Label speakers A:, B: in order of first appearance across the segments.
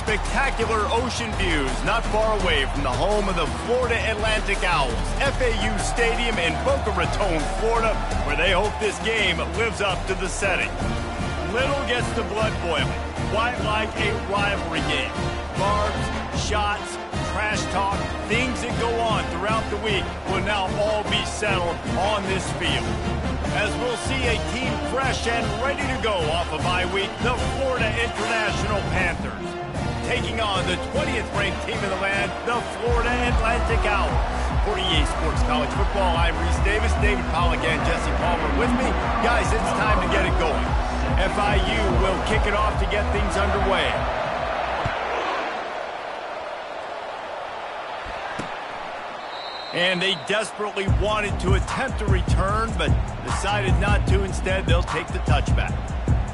A: spectacular ocean views not far away from the home of the Florida Atlantic Owls, FAU Stadium in Boca Raton, Florida, where they hope this game lives up to the setting. Little gets the blood boiling, quite like a rivalry game. Barbs, shots, trash talk, things that go on throughout the week will now all be settled on this field. As we'll see a team fresh and ready to go off a bye week, the Florida International Panthers, taking on the 20th ranked team in the land, the Florida Atlantic Owls. For EA Sports College Football, I'm Reese Davis, David Pollack, and Jesse Palmer with me. Guys, it's time to get it going. FIU will kick it off to get things underway. And they desperately wanted to attempt a return, but decided not to. Instead, they'll take the touchback.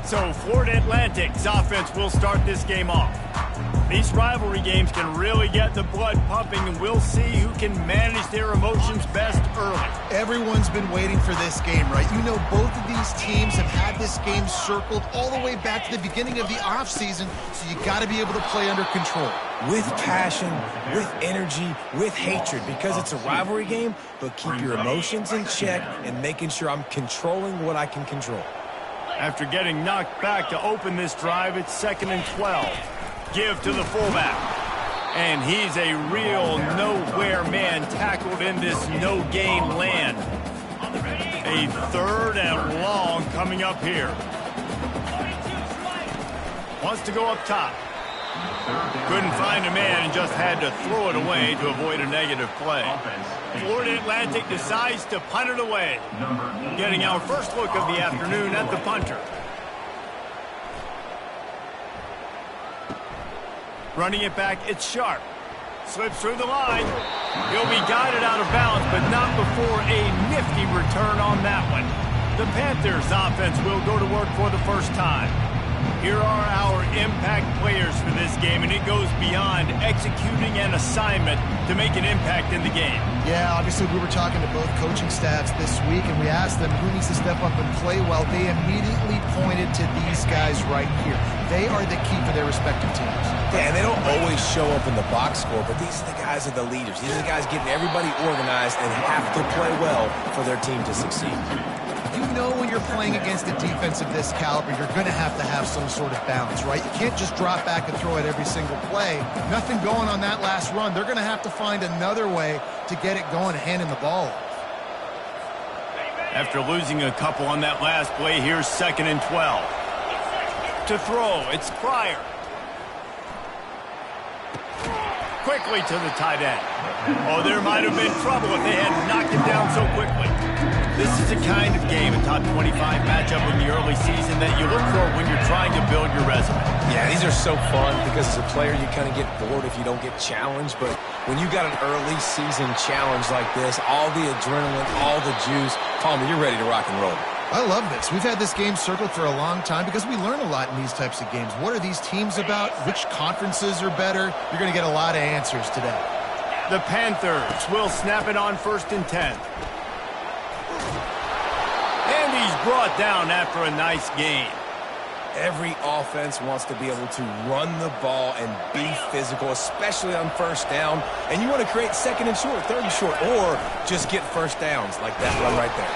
A: So Florida Atlantic's offense will start this game off. These rivalry games can really get the blood pumping, and we'll see who can manage their emotions best early.
B: Everyone's been waiting for this game, right? You know, both of these teams have had this game circled all the way back to the beginning of the offseason, so you got to be able to play under control.
C: With passion, with energy, with hatred, because it's a rivalry game, but keep your emotions in check and making sure I'm controlling what I can control.
A: After getting knocked back to open this drive, it's 2nd and 12. Give to the fullback. And he's a real nowhere man tackled in this no-gain land. A 3rd and long coming up here. Wants to go up top. Couldn't find a man and just had to throw it away to avoid a negative play. Florida Atlantic decides to punt it away. Getting our first look of the afternoon at the punter. Running it back, it's Sharp. Slips through the line. He'll be guided out of bounds, but not before a nifty return on that one. The Panthers offense will go to work for the first time. Here are our impact players for this game, and it goes beyond executing an assignment to make an impact in the game.
B: Yeah, obviously we were talking to both coaching staffs this week, and we asked them who needs to step up and play well. They immediately pointed to these guys right here. They are the key for their respective teams.
C: Yeah, and they don't always show up in the box score, but these are the guys that are the leaders. These are the guys getting everybody organized and have to play well for their team to succeed.
B: You know when you're playing against a defense of this caliber, you're going to have some sort of balance, right? You can't just drop back and throw it every single play. Nothing going on that last run. They're going to have to find another way to get it going, handing the ball off.
A: After losing a couple on that last play, here's 2nd and 12. To throw, it's Pryor. Quickly to the tight end. Oh, there might have been trouble if they had knocked it down so quickly. This is the kind of game, a top 25 matchup in the early season, that you look for when you're trying to build your resume.
C: Yeah, these are so fun because as a player you kind of get bored if you don't get challenged, but when you got an early season challenge like this, all the adrenaline, all the juice, Palmer, you're ready to rock and roll.
B: I love this. We've had this game circled for a long time because we learn a lot in these types of games. What are these teams about? Which conferences are better? You're going to get a lot of answers today.
A: The Panthers will snap it on 1st and 10. And he's brought down after a nice gain.
C: Every offense wants to be able to run the ball and be physical, especially on 1st down. And you want to create 2nd and short, 3rd and short, or just get 1st downs like that run right there.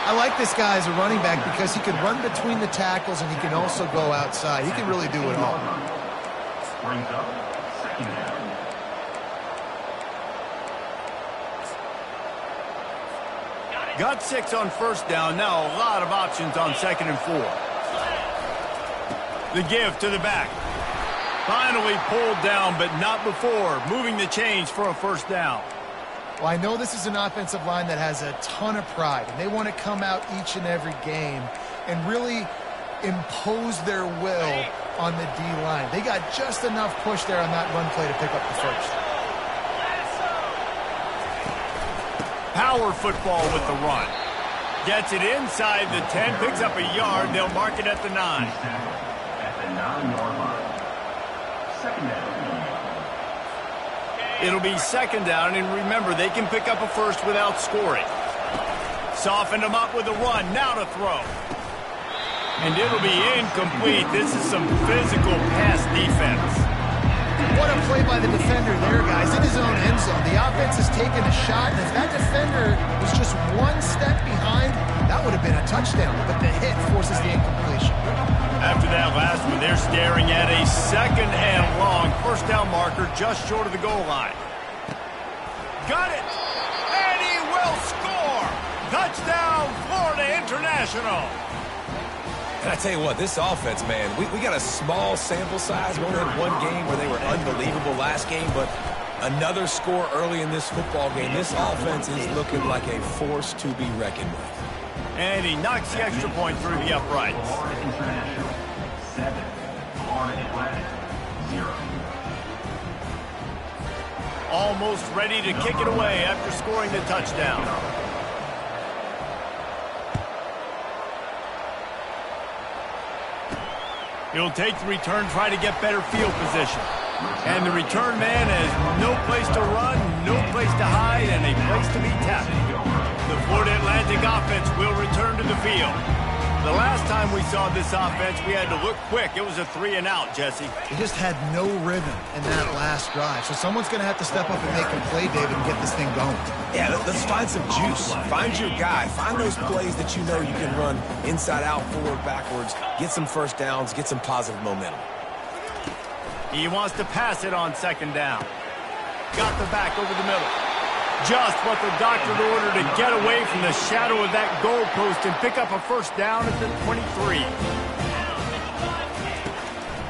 B: I like this guy as a running back because he can run between the tackles and he can also go outside. He can really do it all.
D: Brings up 2nd down.
A: Got 6 on 1st down. Now a lot of options on 2nd and 4. The give to the back. Finally pulled down, but not before moving the chains for a 1st down.
B: Well, I know this is an offensive line that has a ton of pride, and they want to come out each and every game and really impose their will on the D-line. They got just enough push there on that run play to pick up the 1st.
A: Power football with the run. Gets it inside the 10, picks up a yard. They'll mark it at the 9.
D: At the 9-yard line. 2nd down.
A: It'll be 2nd down, and remember, they can pick up a 1st without scoring. Softened him up with a run. Now to throw. And it'll be incomplete. This is some physical pass defense.
B: What a play by the defender there, guys. In his own end zone, the offense has taken a shot, and if that defender was just one step behind, that would have been a touchdown. But the hit forces the incompletion.
A: After that last one, they're staring at a 2nd and long. First down marker just short of the goal line. Got it! And he will score! Touchdown, Florida International!
C: And I tell you what, this offense, man, we got a small sample size. We only had one game where they were unbelievable last game, but another score early in this football game. This offense is looking like a force to be reckoned with.
A: And he knocks the extra point through the uprights.
D: Florida International 7, Florida Atlantic 0.
A: Almost ready to kick it away after scoring the touchdown. He'll take the return, try to get better field position. And the return man has no place to run, no place to hide, and a place to be tackled. The Florida Atlantic offense will return to the field. The last time we saw this offense, we had to look quick. It was a 3-and-out, Jesse.
B: They just had no rhythm in that last drive. So someone's going to have to step up and make a play, David, and get this thing going.
C: Yeah, let's find some juice. Find your guy. Find those plays that you know you can run inside out, forward, backwards. Get some first downs. Get some positive momentum.
A: He wants to pass it on 2nd down. Got the back over the middle. Just what the doctor ordered to get away from the shadow of that goalpost and pick up a first down at the 23.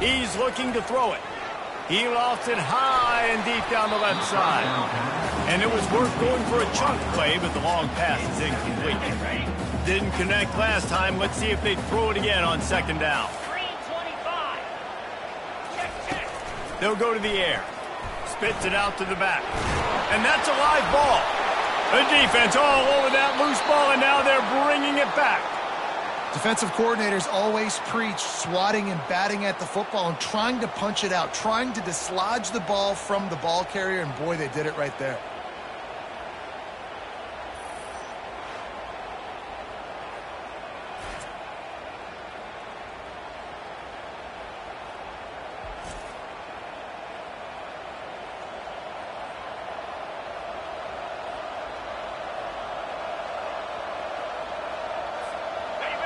A: He's looking to throw it. He lofts it high and deep down the left side. And it was worth going for a chunk play, but the long pass is incomplete. Didn't connect last time. Let's see if they throw it again on 2nd down. They'll go to the air. Spits it out to the back. And that's a live ball. The defense all over that loose ball, and now they're bringing it back.
B: Defensive coordinators always preach swatting and batting at the football and trying to punch it out, trying to dislodge the ball from the ball carrier, and boy, they did it right there.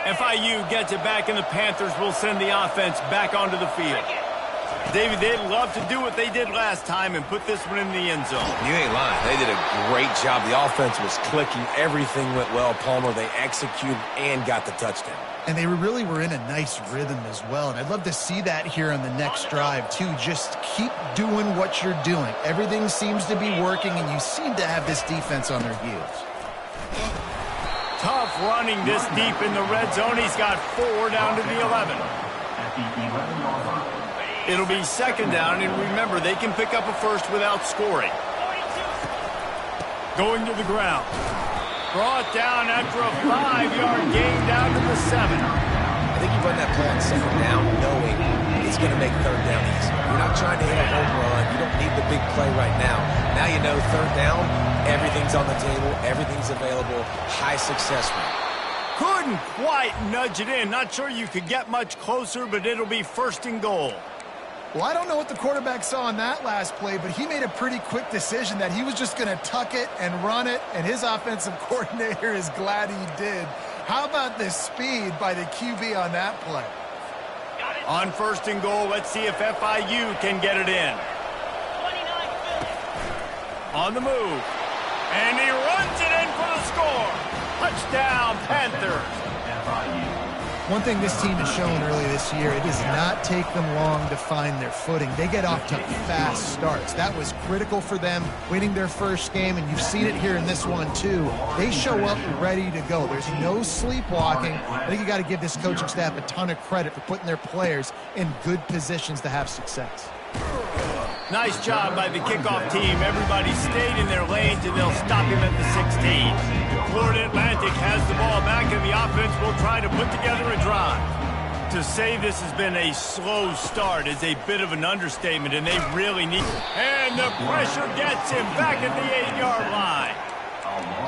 A: FIU gets it back, and the Panthers will send the offense back onto the field. David, they'd love to do what they did last time and put this one in the end zone.
C: You ain't lying. They did a great job. The offense was clicking. Everything went well. Palmer, they executed and got the touchdown.
B: And they really were in a nice rhythm as well. And I'd love to see that here on the next drive, too. Just keep doing what you're doing. Everything seems to be working, and you seem to have this defense on their heels.
A: Tough running this deep in the red zone. He's got 4 down to the 11.
D: At the 11-yard line.
A: It'll be 2nd down, and remember, they can pick up a first without scoring. Going to the ground. Brought down after a 5-yard gain down to the 7.
C: I think you run that play on 2nd down knowing it's going to make 3rd down easy. You're not trying to hit a home run. You don't need the big play right now. Now you know 3rd down, everything's on the table, everything's available, high success rate.
A: Couldn't quite nudge it in. Not sure you could get much closer, but it'll be 1st and goal.
B: Well, I don't know what the quarterback saw on that last play, but he made a pretty quick decision that he was just going to tuck it and run it, and his offensive coordinator is glad he did. How about the speed by the QB on that play?
A: On 1st and goal, let's see if FIU can get it in. On the move. And he runs it in for the score. Touchdown, Panthers.
B: One thing this team has shown early this year, it does not take them long to find their footing. They get off to fast starts. That was critical for them, winning their first game, and you've seen it here in this one too. They show up ready to go. There's no sleepwalking. I think you got to give this coaching staff a ton of credit for putting their players in good positions to have success.
A: Nice job by the kickoff team. Everybody stayed in their lanes, and they'll stop him at the 16. Florida Atlantic has the ball back, and the offense will try to put together a drive. To say this has been a slow start is a bit of an understatement, and they really need... And the pressure gets him back at the 8-yard line.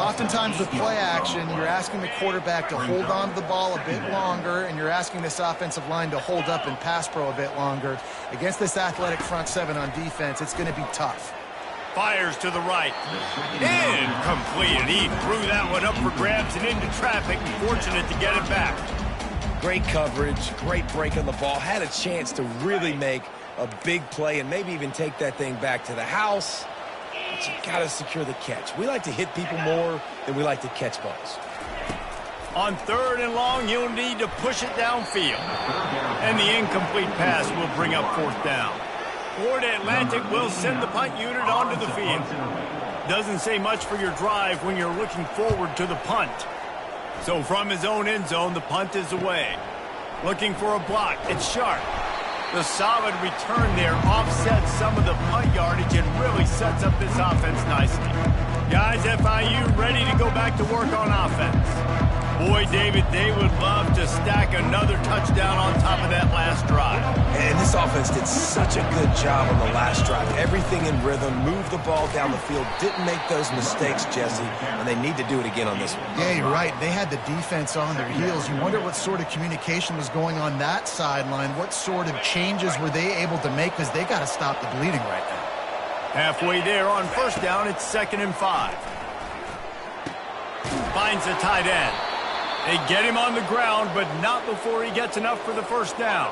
B: Oftentimes with play action, you're asking the quarterback to hold on to the ball a bit longer, and you're asking this offensive line to hold up and pass pro a bit longer. Against this athletic front seven on defense, it's going to be tough.
A: Fires to the right. Incomplete. And he threw that one up for grabs and into traffic. Fortunate to get it back.
C: Great coverage, great break on the ball. Had a chance to really make a big play and maybe even take that thing back to the house. But you got to secure the catch. We like to hit people more than we like to catch balls.
A: On 3rd and long, he'll need to push it downfield. And the incomplete pass will bring up 4th down. Florida Atlantic will send the punt unit onto the field. Doesn't say much for your drive when you're looking forward to the punt. So from his own end zone, the punt is away. Looking for a block. It's Sharp. The solid return there offsets some of the punt yardage and really sets up this offense nicely. Guys, FIU ready to go back to work on offense. Boy, David, they would love to stack another touchdown on top of that last drive.
C: And this offense did such a good job on the last drive. Everything in rhythm, moved the ball down the field, didn't make those mistakes, Jesse, and they need to do it again on this one.
B: Yeah, you're right. They had the defense on their heels. You wonder what sort of communication was going on that sideline. What sort of changes were they able to make, because they got to stop the bleeding right now.
A: Halfway there on 1st down, it's 2nd and 5. Finds the tight end. They get him on the ground, but not before he gets enough for the 1st down.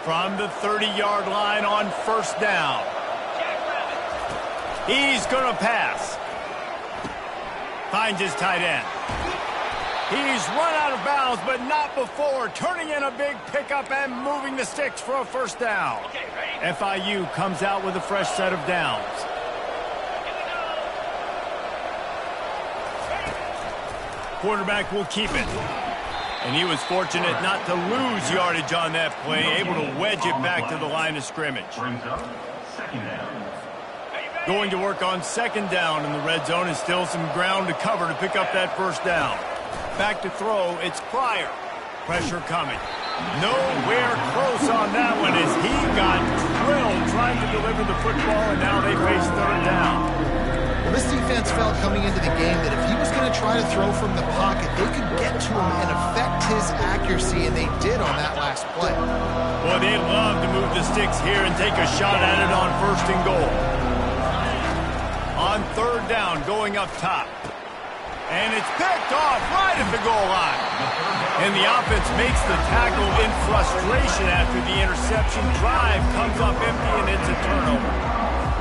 A: From the 30-yard line on 1st down. He's going to pass. Finds his tight end. He's run out of bounds, but not before turning in a big pickup and moving the sticks for a 1st down. FIU comes out with a fresh set of downs. Quarterback will keep it. And he was fortunate not to lose yardage on that play, able to wedge it back to the line of scrimmage. Going to work on 2nd down in the red zone, and still some ground to cover to pick up that 1st down. Back to throw, it's Pryor. Pressure coming. Nowhere close on that one as he got drilled trying to deliver the football, and now they face 3rd down.
B: Well, this defense felt coming into the game that if he was going to try to throw from the pocket, they could get to him and affect his accuracy, and they did on that last play.
A: Well, they'd love to move the sticks here and take a shot at it on 1st and goal. On 3rd down, going up top. And it's picked off right at the goal line. And the offense makes the tackle in frustration after the interception. Drive comes up empty, and it's a turnover.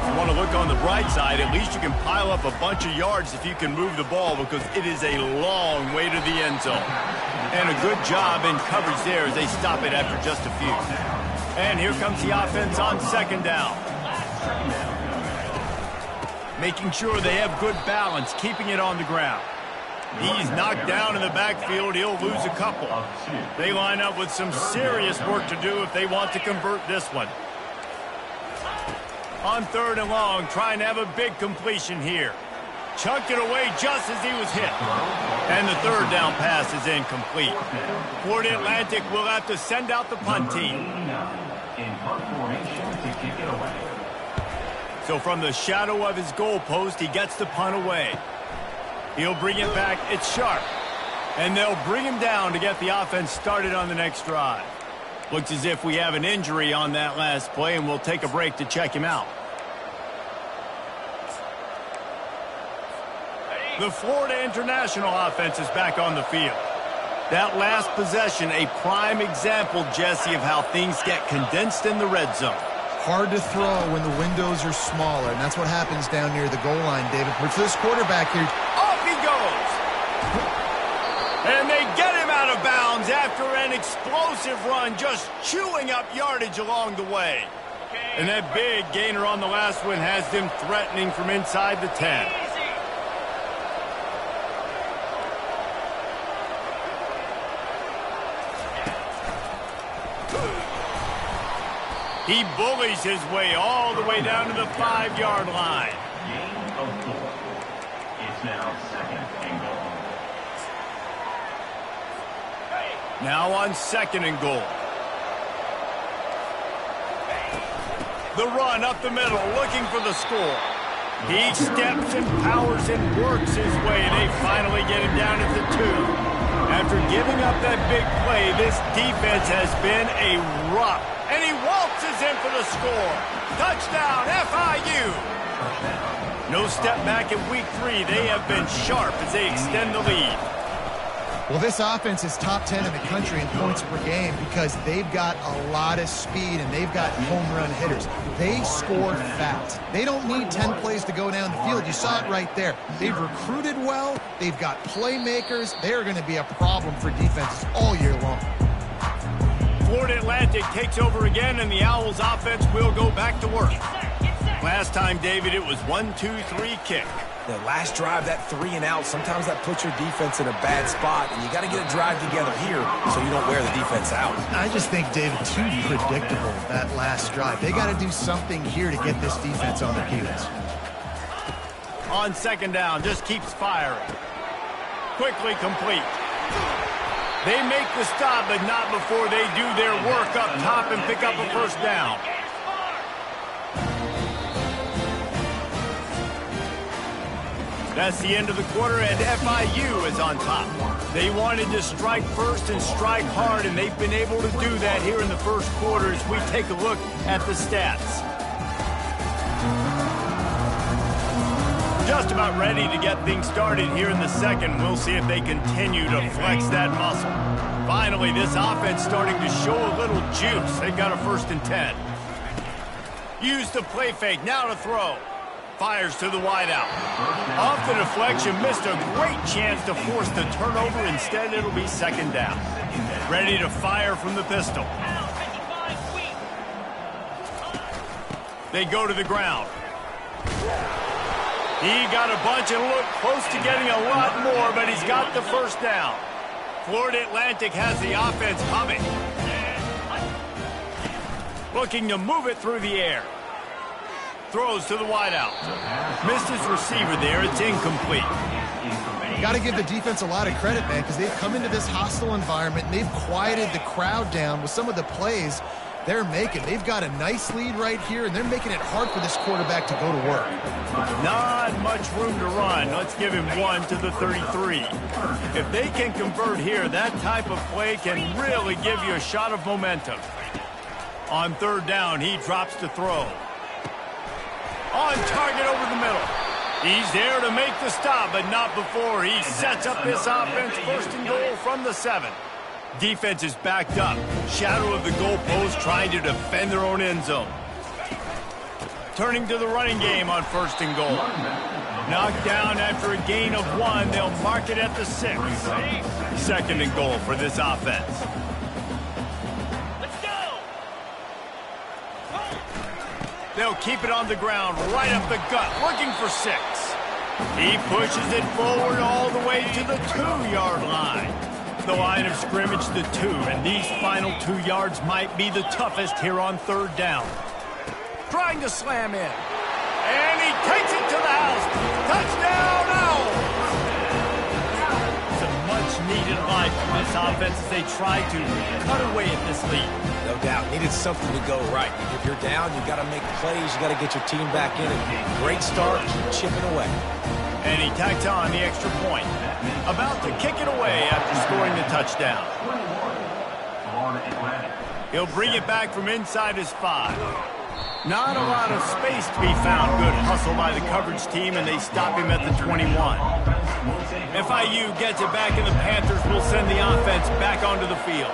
A: If you want to look on the bright side, at least you can pile up a bunch of yards if you can move the ball, because it is a long way to the end zone. And a good job in coverage there as they stop it after just a few. And here comes the offense on 2nd down. Making sure they have good balance, keeping it on the ground. He's knocked down in the backfield. He'll lose a couple. They line up with some serious work to do if they want to convert this one. On 3rd and long, trying to have a big completion here. Chucked it away just as he was hit. And the 3rd down pass is incomplete. Florida Atlantic will have to send out the punt team. So from the shadow of his goal post, he gets the punt away. He'll bring it back. It's Sharp. And they'll bring him down to get the offense started on the next drive. Looks as if we have an injury on that last play, and we'll take a break to check him out. The Florida International offense is back on the field. That last possession, a prime example, Jesse, of how things get condensed in the red zone.
B: Hard to throw when the windows are smaller, and that's what happens down near the goal line, David. But for this quarterback here,
A: off he goes! And they get him out of bounds after an explosive run, just chewing up yardage along the way. And that big gainer on the last one has them threatening from inside the 10. He bullies his way all the way down to the 5-yard line.
D: Gain of 4. It's now 2nd and goal.
A: Now on 2nd and goal. The run up the middle, looking for the score. He steps and powers and works his way. They finally get him down at the 2. After giving up that big play, this defense has been a rock. And he waltzes in for the score. Touchdown, FIU. No step back in week 3. They have been sharp as they extend the lead.
B: Well, this offense is top 10 in the country in points per game because they've got a lot of speed and they've got home run hitters. They score fast. They don't need 10 plays to go down the field. You saw it right there. They've recruited well. They've got playmakers. They're going to be a problem for defenses all year long.
A: Florida Atlantic takes over again, and the Owls offense will go back to work. Last time, David, it was 1-2-3 kick.
C: The last drive, that 3 and out, sometimes that puts your defense in a bad spot, and you got to get a drive together here so you don't wear the defense out.
B: I just think, David, too predictable, that last drive. They got to do something here to get this defense on their heels.
A: On second down, just keeps firing. Quickly complete. They make the stop, but not before they do their work up top and pick up a first down. That's the end of the quarter, and FIU is on top. They wanted to strike first and strike hard, and they've been able to do that here in the first quarter as we take a look at the stats. Just about ready to get things started here in the second. We'll see if they continue to flex that muscle. Finally, this offense starting to show a little juice. They've got a 1st and 10. Use the play fake, now to throw. Fires to the wideout. Off the deflection, missed a great chance to force the turnover. Instead, it'll be second down. Ready to fire from the pistol. They go to the ground. He got a bunch and looked close to getting a lot more, but he's got the first down. Florida Atlantic has the offense humming. Looking to move it through the air. Throws to the wideout. Missed his receiver there. It's incomplete.
B: Got to give the defense a lot of credit, man, because they've come into this hostile environment and they've quieted the crowd down with some of the plays they're making. They've got a nice lead right here, and they're making it hard for this quarterback to go to work.
A: Not much room to run. Let's give him 1 to the 33. If they can convert here, that type of play can really give you a shot of momentum. On third down, he drops to throw. On target over the middle. He's there to make the stop, but not before he sets up this offense. 1st and goal from the 7. Defense is backed up. Shadow of the goalpost trying to defend their own end zone. Turning to the running game on 1st and goal. Knocked down after a gain of 1. They'll mark it at the 6. 2nd and goal for this offense. They'll keep it on the ground, right up the gut, looking for 6. He pushes it forward all the way to the 2-yard line. The line of scrimmage, the 2, and these final 2 yards might be the toughest here on third down. Trying to slam in. And he takes it to the house. Touchdown, Owls! Some much-needed life from this offense as they try to cut away at this lead.
C: No doubt. Needed something to go right. If you're down, you got to make plays. You got to get your team back in it. Great start. Keep chipping away.
A: And he tacks on the extra point. About to kick it away after scoring the touchdown. He'll bring it back from inside his 5. Not a lot of space to be found. Good hustle by the coverage team, and they stop him at the 21. FIU gets it back, and the Panthers will send the offense back onto the field.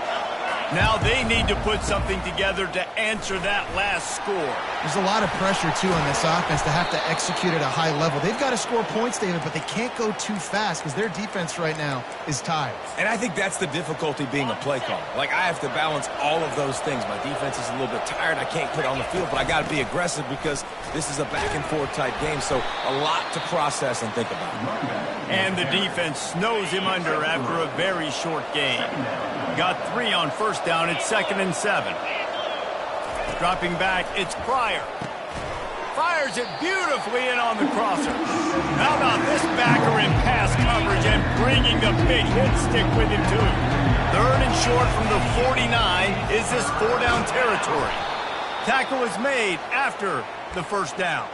A: Now they need to put something together to answer that last score.
B: There's a lot of pressure, too, on this offense to have to execute at a high level. They've got to score points, David, but they can't go too fast because their defense right now is tired.
C: And I think that's the difficulty being a play caller. Like, I have to balance all of those things. My defense is a little bit tired. I can't put it on the field, but I got to be aggressive because this is a back-and-forth type game, so a lot to process and think about.
A: And the defense snows him under after a very short game. Got 3 on first down. It's 2nd and 7. Dropping back, it's Pryor. Fires it beautifully in on the crosser. How about this backer in pass coverage and bringing the big hit stick with him too. 3rd and short from the 49. Is this 4-down territory? Tackle is made after the first down.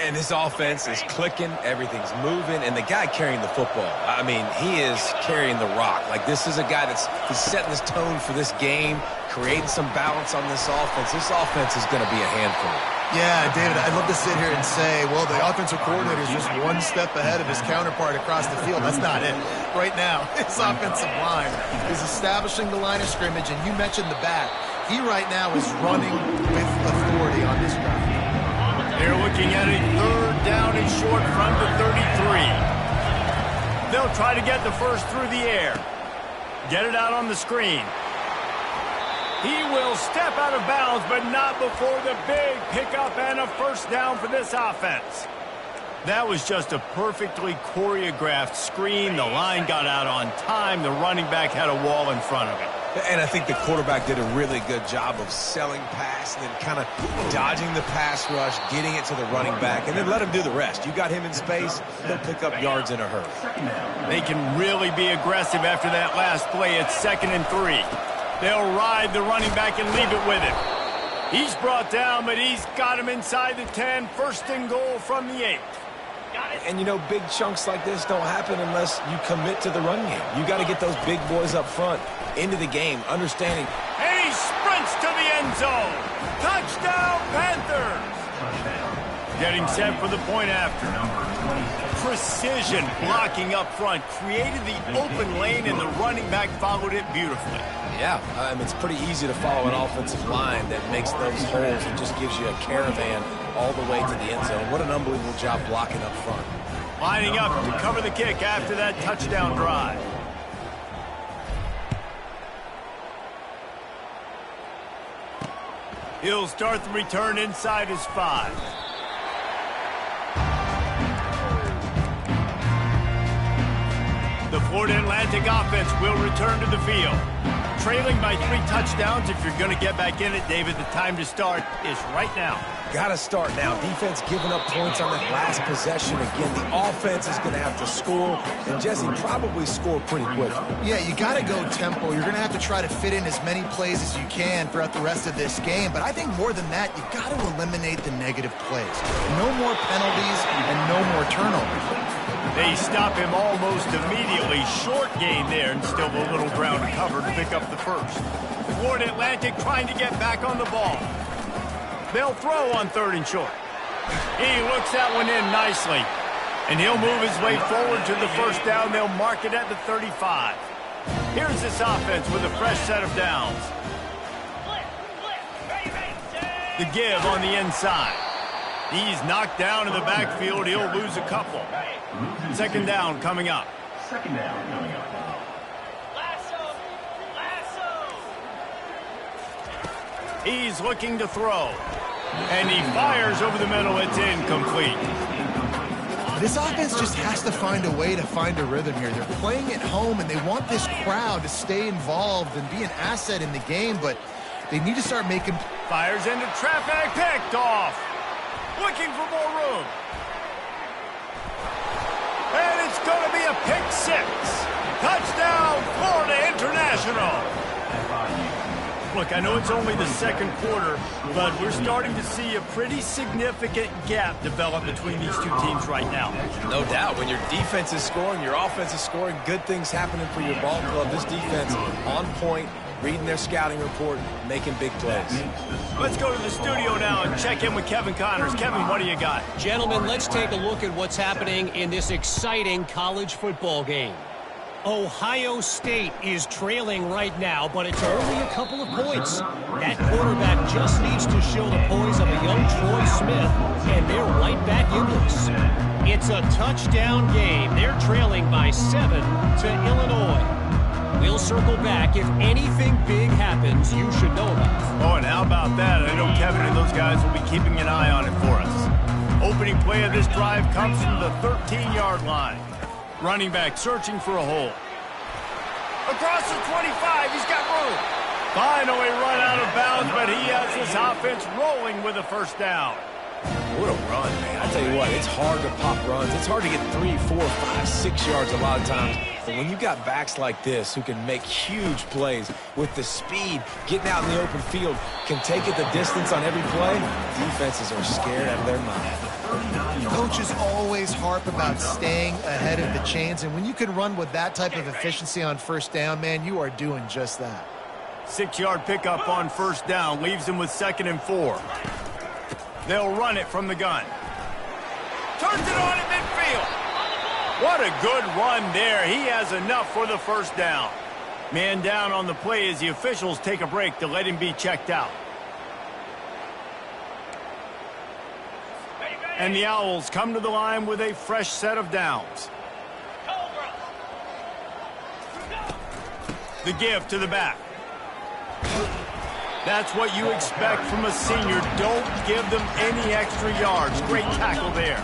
C: And this offense is clicking, everything's moving, and the guy carrying the football, I mean, he is carrying the rock. Like, this is a guy that's setting this tone for this game, creating some balance on this offense. This offense is going to be a handful.
B: Yeah, David, I'd love to sit here and say, well, the offensive coordinator is just one step ahead of his counterpart across the field. That's not it. Right now, his offensive line is establishing the line of scrimmage, and you mentioned the back. He right now is running with authority on this drive.
A: They're looking at a third down and short from the 33. They'll try to get the first through the air. Get it out on the screen. He will step out of bounds, but not before the big pickup and a first down for this offense. That was just a perfectly choreographed screen. The line got out on time. The running back had a wall in front of it.
C: And I think the quarterback did a really good job of selling pass and then kind of dodging the pass rush, getting it to the running back, and then let him do the rest. You got him in space, he'll pick up yards in a hurry.
A: They can really be aggressive after that last play. It's 2nd and 3. They'll ride the running back and leave it with him. He's brought down, but he's got him inside the 10. 1st and goal from the 8.
C: And, you know, big chunks like this don't happen unless you commit to the run game. You got to get those big boys up front into the game, understanding.
A: And he sprints to the end zone. Touchdown, Panthers. Getting set for the point after. Precision blocking up front created the open lane, and the running back followed it beautifully.
C: Yeah, it's pretty easy to follow an offensive line that makes those holes and just gives you a caravan all the way to the end zone. What an unbelievable job blocking up front.
A: Lining up to cover the kick after that touchdown drive. He'll start the return inside his 5. The Florida Atlantic offense will return to the field. Trailing by 3 touchdowns. If you're going to get back in it, David, the time to start is right now.
C: Got to start now. Defense giving up points on that last possession. Again, the offense is going to have to score, and Jesse probably score pretty quick.
B: Yeah, you got to go tempo. You're going to have to try to fit in as many plays as you can throughout the rest of this game. But I think more than that, you got to eliminate the negative plays. No more penalties and no more turnovers.
A: They stop him almost immediately. Short gain there, and still a little ground to cover to pick up the first. Florida Atlantic trying to get back on the ball. They'll throw on 3rd and short. He looks that one in nicely. And he'll move his way forward to the first down. They'll mark it at the 35. Here's this offense with a fresh set of downs. The give on the inside. He's knocked down in the backfield. He'll lose a couple. 2nd down coming up.
D: 2nd down coming up.
A: He's looking to throw. And he fires over the middle. It's incomplete.
B: This offense just has to find a way to find a rhythm here. They're playing at home, and they want this crowd to stay involved and be an asset in the game, but they need to start making...
A: Fires into traffic. Picked off. Looking for more room. And it's going to be a pick 6. Touchdown, Florida International. Look, I know it's only the 2nd quarter, but we're starting to see a pretty significant gap develop between these two teams right now.
C: No doubt. When your defense is scoring, your offense is scoring, good things happening for your ball club. This defense on point, reading their scouting report, making big plays.
A: Let's go to the studio now and check in with Kevin Connors. Kevin, what do you got?
E: Gentlemen, let's take a look at what's happening in this exciting college football game. Ohio State is trailing right now, but it's only a couple of points. That quarterback just needs to show the poise of a young Troy Smith, and they're right back in this. It's a touchdown game. They're trailing by 7 to Illinois. We'll circle back. If anything big happens, you should know about it.
A: Oh, and how about that? I know Kevin and those guys will be keeping an eye on it for us. Opening play of this drive comes from the 13-yard line. Running back searching for a hole. Across the 25, he's got room. Finally run out of bounds, but he has his offense rolling with a first down.
C: What a run, man. I tell you what, it's hard to pop runs. It's hard to get 3, 4, 5, 6 yards a lot of times. But when you got backs like this who can make huge plays with the speed, getting out in the open field, can take it the distance on every play, defenses are scared out of their mind.
B: Coaches always harp about staying ahead of the chains, and when you can run with that type of efficiency on first down, man, you are doing just that.
A: 6-yard pickup on first down leaves them with 2nd and 4. They'll run it from the gun. Turns it on at midfield. What a good run there. He has enough for the first down. Man down on the play as the officials take a break to let him be checked out. And the Owls come to the line with a fresh set of downs. The give to the back. That's what you expect from a senior. Don't give them any extra yards. Great tackle there.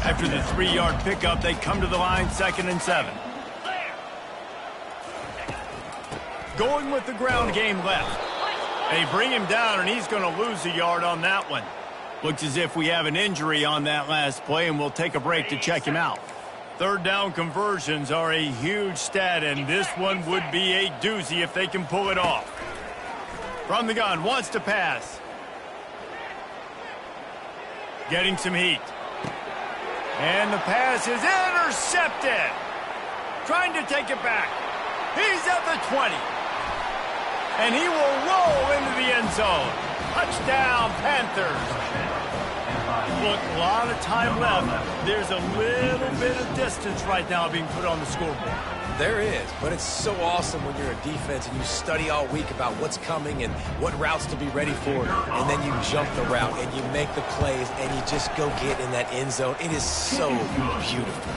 A: After the 3-yard pickup, they come to the line 2nd and 7. Going with the ground game left. They bring him down, and he's going to lose a yard on that one. Looks as if we have an injury on that last play, and we'll take a break to check him out. 3rd down conversions are a huge stat, and this one would be a doozy if they can pull it off. From the gun, wants to pass. Getting some heat. And the pass is intercepted. Trying to take it back. He's at the 20. And he will roll into the end zone. Touchdown, Panthers. Look, a lot of time left. There's a little bit of distance right now being put on the scoreboard.
C: There is, but it's so awesome when you're a defense and you study all week about what's coming and what routes to be ready for, and then you jump the route and you make the plays and you just go get in that end zone. It is so beautiful.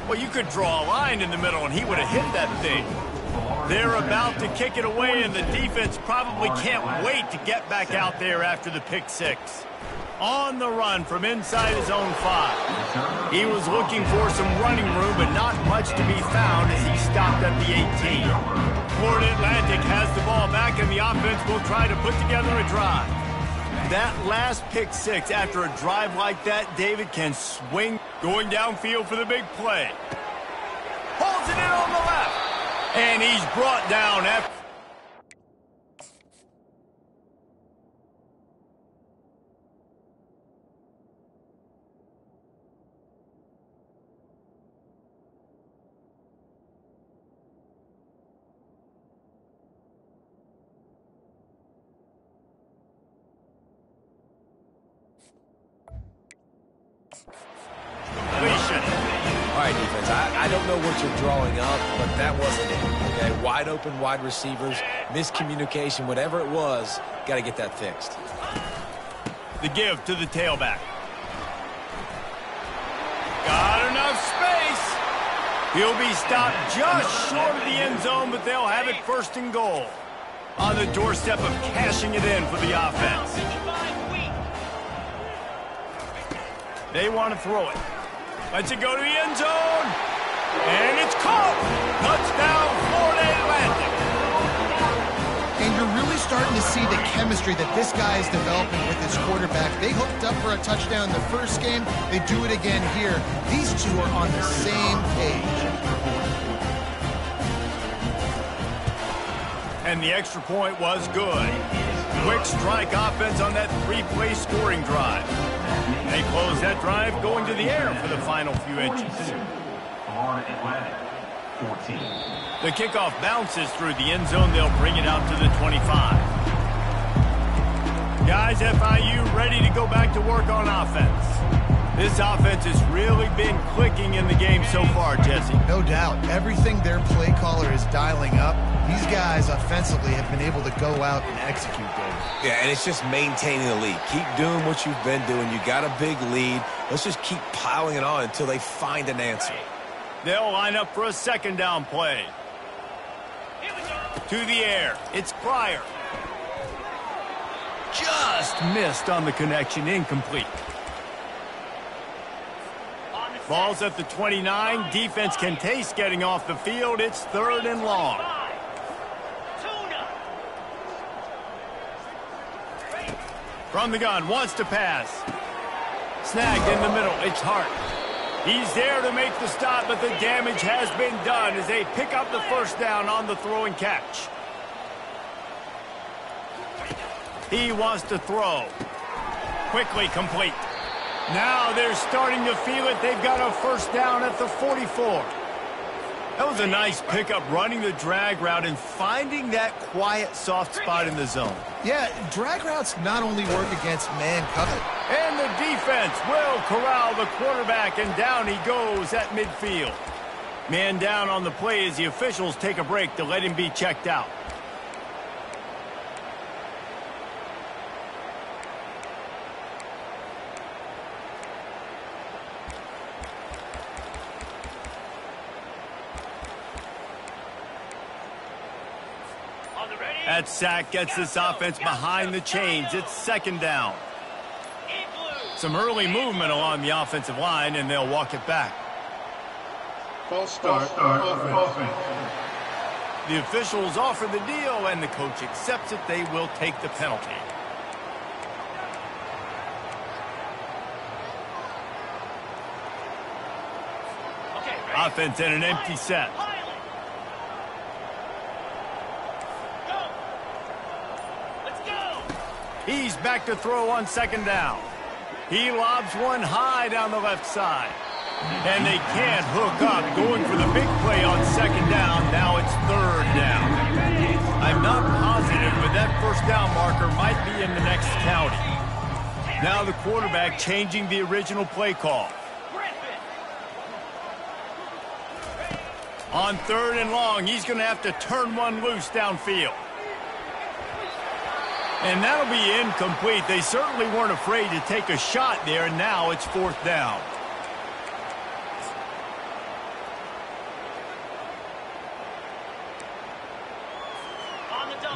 A: Well, you could draw a line in the middle and he would have hit that thing. They're about to kick it away, and the defense probably can't wait to get back out there after the pick 6. On the run from inside his own 5. He was looking for some running room, but not much to be found as he stopped at the 18. Florida Atlantic has the ball back, and the offense will try to put together a drive. That last pick 6 after a drive like that, David can swing going downfield for the big play. Holds it in on the left. And he's brought down after.
C: All right, defense, I don't know what you're drawing up, but that wasn't it, okay? Wide open wide receivers, miscommunication, whatever it was, got to get that fixed.
A: The give to the tailback. Got enough space. He'll be stopped just short of the end zone, but they'll have it 1st and goal. On the doorstep of cashing it in for the offense. They want to throw it. Lets it go to the end zone. And it's caught. Touchdown, Florida Atlantic.
B: And you're really starting to see the chemistry that this guy is developing with his quarterback. They hooked up for a touchdown in the first game. They do it again here. These two are on the same page.
A: And the extra point was good. Quick strike offense on that 3-play scoring drive. They close that drive going to the air for the final few inches.
D: Florida Atlantic, 14.
A: The kickoff bounces through the end zone. They'll bring it out to the 25. Guys, FIU ready to go back to work on offense. This offense has really been clicking in the game so far, Jesse.
B: No doubt. Everything their play caller is dialing up, these guys offensively have been able to go out and execute, Dave.
C: Yeah, and it's just maintaining the lead. Keep doing what you've been doing. You got a big lead. Let's just keep piling it on until they find an answer.
A: They'll line up for a 2nd down play. To the air. It's Pryor. Just missed on the connection. Incomplete. Ball's at the 29. Defense can taste getting off the field. It's 3rd and long. From the gun, wants to pass. Snagged in the middle. It's Hart. He's there to make the stop, but the damage has been done as they pick up the first down on the throw and catch. He wants to throw. Quickly complete. Now they're starting to feel it. They've got a first down at the 44. That was a nice pickup, running the drag route and finding that quiet, soft spot in the zone.
B: Yeah, drag routes not only work against man cover.
A: And the defense will corral the quarterback, and down he goes at midfield. Man down on the play as the officials take a break to let him be checked out. That sack gets this offense behind the chains. It's second down. Some early movement along the offensive line, and they'll walk it back.
D: False start. Offense.
A: The officials offer the deal, and the coach accepts it. They will take the penalty. Offense in an empty set. He's back to throw on second down. He lobs one high down the left side. And they can't hook up, going for the big play on second down. Now it's third down. I'm not positive, but that first down marker might be in the next county. Now the quarterback changing the original play call. On third and long, he's going to have to turn one loose downfield. And that'll be incomplete. They certainly weren't afraid to take a shot there, and now it's fourth down.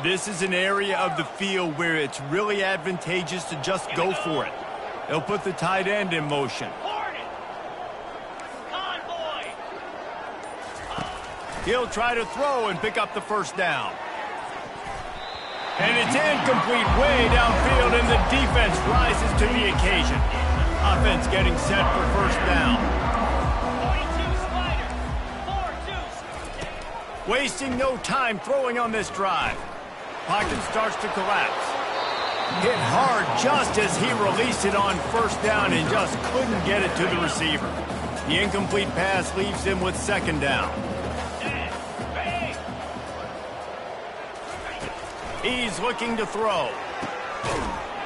A: This is an area of the field where it's really advantageous to just go for it. They'll put the tight end in motion. He'll try to throw and pick up the first down. And it's incomplete way downfield, and the defense rises to the occasion. Offense getting set for first down. Wasting no time throwing on this drive. Pocket starts to collapse. Hit hard just as he released it on first down and just couldn't get it to the receiver. The incomplete pass leaves him with second down. He's looking to throw.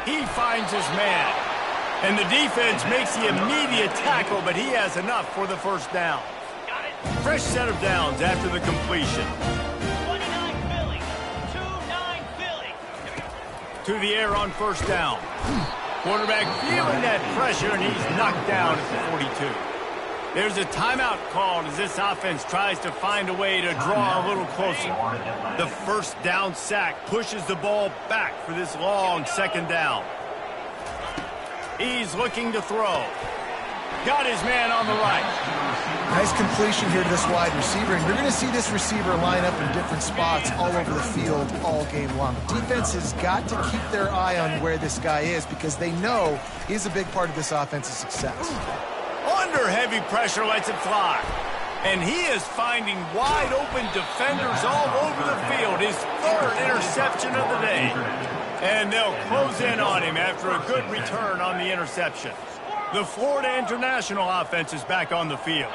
A: He finds his man. And the defense makes the immediate tackle, but he has enough for the first down. Fresh set of downs after the completion.
F: 29 Philly. 2-9 Philly.
A: To the air on first down. Quarterback feeling that pressure, and he's knocked down at the 42. There's a timeout called as this offense tries to find a way to draw a little closer. The first down sack pushes the ball back for this long second down. He's looking to throw. Got his man on the right.
B: Nice completion here to this wide receiver, and you're going to see this receiver line up in different spots all over the field all game long. Defense has got to keep their eye on where this guy is because they know he's a big part of this offense's success.
A: Under heavy pressure, lets it fly. And he is finding wide open defenders all over the field. His third interception of the day. And they'll close in on him after a good return on the interception. The Florida International offense is back on the field.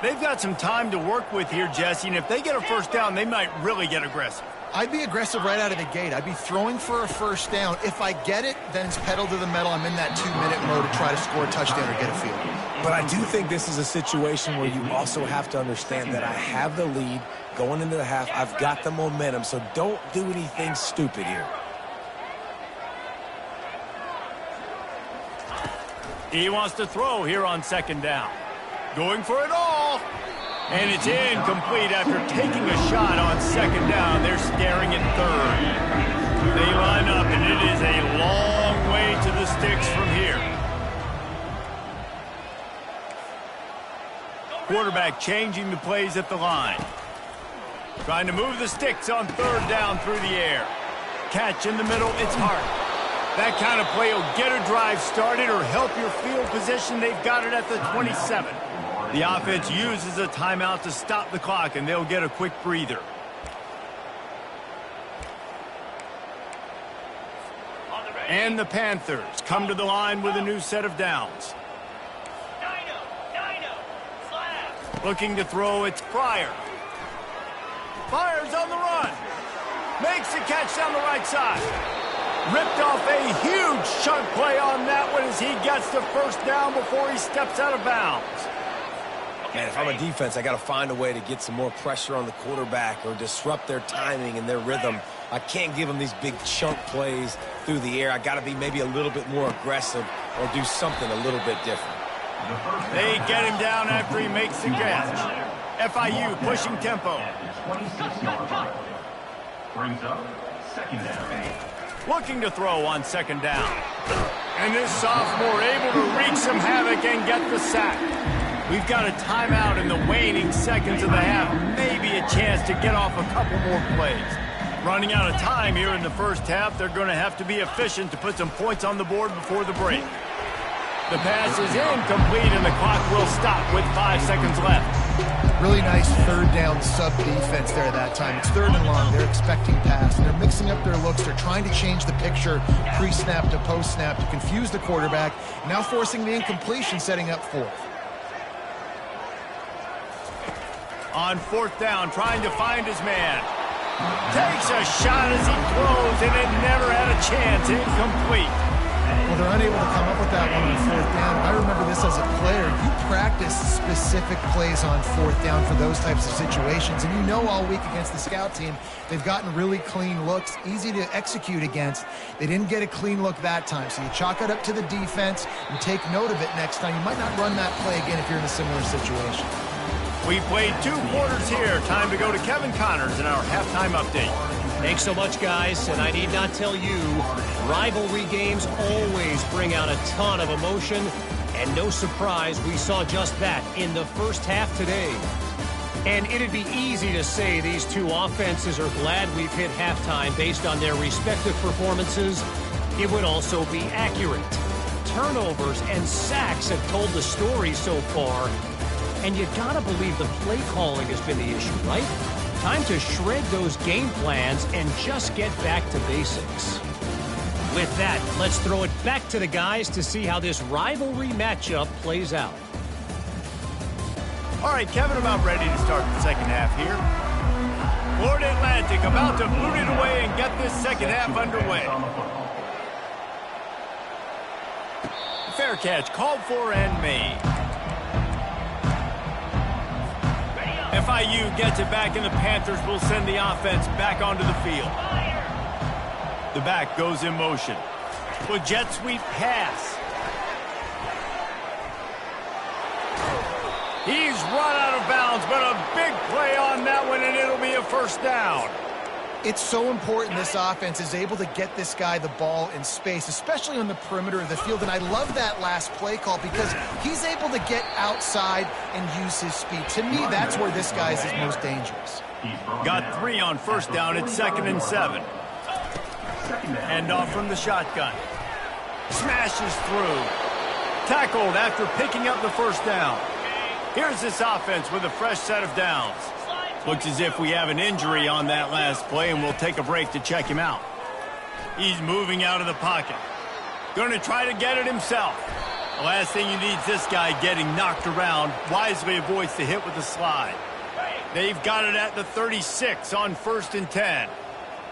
A: They've got some time to work with here, Jesse, and if they get a first down, they might really get aggressive.
B: I'd be aggressive right out of the gate. I'd be throwing for a first down. If I get it, then it's pedal to the metal. I'm in that 2-minute mode to try to score a touchdown or get a field goal.
C: But I do think this is a situation where you also have to understand that I have the lead going into the half. I've got the momentum, so don't do anything stupid here.
A: He wants to throw here on second down. Going for it all. And it's incomplete after taking a shot on second down. They're staring at third. They line up, and it is a long way to the sticks from here. Quarterback changing the plays at the line. Trying to move the sticks on third down through the air. Catch in the middle, it's Hart. That kind of play will get a drive started or help your field position. They've got it at the 27. The offense uses a timeout to stop the clock, and they'll get a quick breather. And the Panthers come to the line with a new set of downs. Looking to throw, it's Pryor. Fires on the run. Makes the catch down the right side. Ripped off a huge chunk play on that one as he gets the first down before he steps out of bounds.
C: Man, if I'm a defense, I got to find a way to get some more pressure on the quarterback or disrupt their timing and their rhythm. I can't give them these big chunk plays through the air. I got to be maybe a little bit more aggressive or do something a little bit different.
A: They get him down after he makes the catch. FIU pushing tempo.
D: Brings up second down.
A: Looking to throw on second down. And this sophomore able to wreak some havoc and get the sack. We've got a timeout in the waning seconds of the half. Maybe a chance to get off a couple more plays. Running out of time here in the first half. They're going to have to be efficient to put some points on the board before the break. The pass is incomplete, and the clock will stop with 5 seconds left.
B: Really nice third down sub defense there that time. It's third and long. They're expecting pass, and they're mixing up their looks. They're trying to change the picture pre-snap to post-snap to confuse the quarterback, now forcing the incompletion, setting up fourth.
A: On fourth down, trying to find his man. Takes a shot as he throws, and it never had a chance. Incomplete.
B: Well, they're unable to come up with that one on fourth down. I remember this as a player. You practice specific plays on fourth down for those types of situations, and you know all week against the scout team, they've gotten really clean looks, easy to execute against. They didn't get a clean look that time, so you chalk it up to the defense and take note of it next time. You might not run that play again if you're in a similar situation.
A: We played 2 quarters here. Time to go to Kevin Connors in our halftime update.
E: Thanks so much, guys, and I need not tell you, rivalry games always bring out a ton of emotion, and no surprise, we saw just that in the first half today. And it'd be easy to say these two offenses are glad we've hit halftime based on their respective performances. It would also be accurate. Turnovers and sacks have told the story so far, and you gotta believe the play calling has been the issue, right? Time to shred those game plans and just get back to basics. With that, let's throw it back to the guys to see how this rivalry matchup plays out.
A: All right, Kevin, about ready to start the second half here. Florida Atlantic about to boot it away and get this second half underway. Fair catch called for and made. FIU gets it back, and the Panthers will send the offense back onto the field. The back goes in motion. With jet sweep pass. He's run out of bounds, but a big play on that one, and it'll be a first down.
B: It's so important this offense is able to get this guy the ball in space, especially on the perimeter of the field. And I love that last play call because he's able to get outside and use his speed. To me, that's where this guy is his most dangerous.
A: Got 3 on first down. It's 2nd and 7. Hand off from the shotgun. Smashes through. Tackled after picking up the first down. Here's this offense with a fresh set of downs. Looks as if we have an injury on that last play, and we'll take a break to check him out. He's moving out of the pocket. Going to try to get it himself. The last thing you need is this guy getting knocked around. Wisely avoids the hit with the slide. They've got it at the 36 on 1st and 10.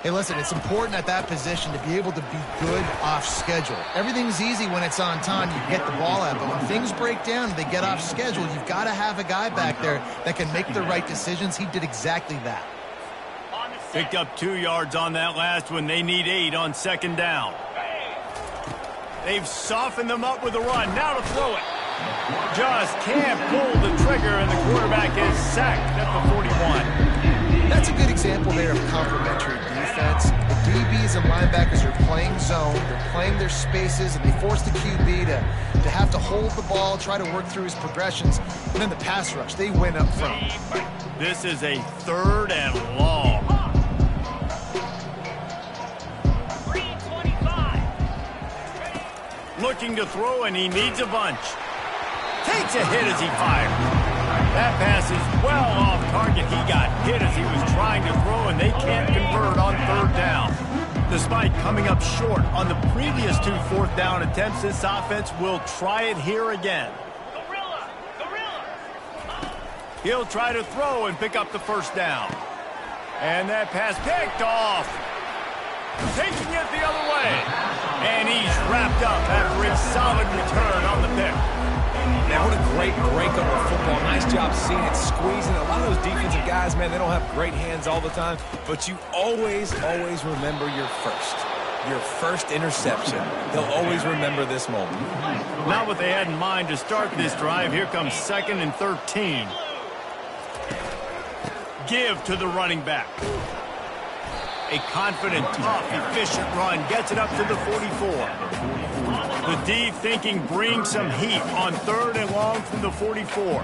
B: Hey, listen, it's important at that position to be able to be good off schedule. Everything's easy when it's on time. You get the ball out. But when things break down and they get off schedule, you've got to have a guy back there that can make the right decisions. He did exactly that.
A: Picked up 2 yards on that last one. They need 8 on 2nd down. They've softened them up with a run. Now to throw it. Just can't pull the trigger, and the quarterback is sacked at the 41.
B: That's a good example there of complementary defense. The DBs and linebackers are playing zone, they're playing their spaces, and they force the QB to have to hold the ball, try to work through his progressions, and then the pass rush, they win up front.
A: This is a 3rd and long. Looking to throw, and he needs a bunch. Takes a hit as he fires. That pass is well off target. He got hit as he was trying to throw, and they can't convert on third down. Despite coming up short on the previous 2 fourth-down attempts, this offense will try it here again. He'll try to throw and pick up the first down. And that pass picked off. Taking it the other way. And he's wrapped up after a solid return on the pick.
C: Man, what a great break on the football. Nice job seeing it squeezing. A lot of those defensive guys, man, they don't have great hands all the time, but you always remember your first interception. They'll always remember this moment.
A: Not what they had in mind to start this drive. Here comes 2nd and 13. Give to the running back. A confident, tough, efficient run gets it up to the 44. The D thinking bring some heat on 3rd and long from the 44.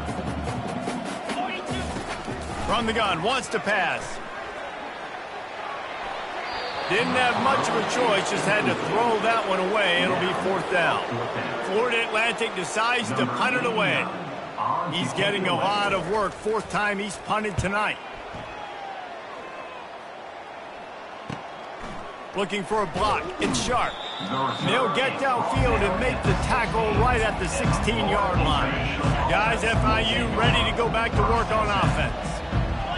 A: From the gun, wants to pass. Didn't have much of a choice, just had to throw that one away. It'll be 4th down. Florida Atlantic decides to punt it away. He's getting a lot of work. 4th time he's punted tonight. Looking for a block. It's Sharp. They'll get downfield and make the tackle right at the 16-yard line. Guys, FIU ready to go back to work on offense.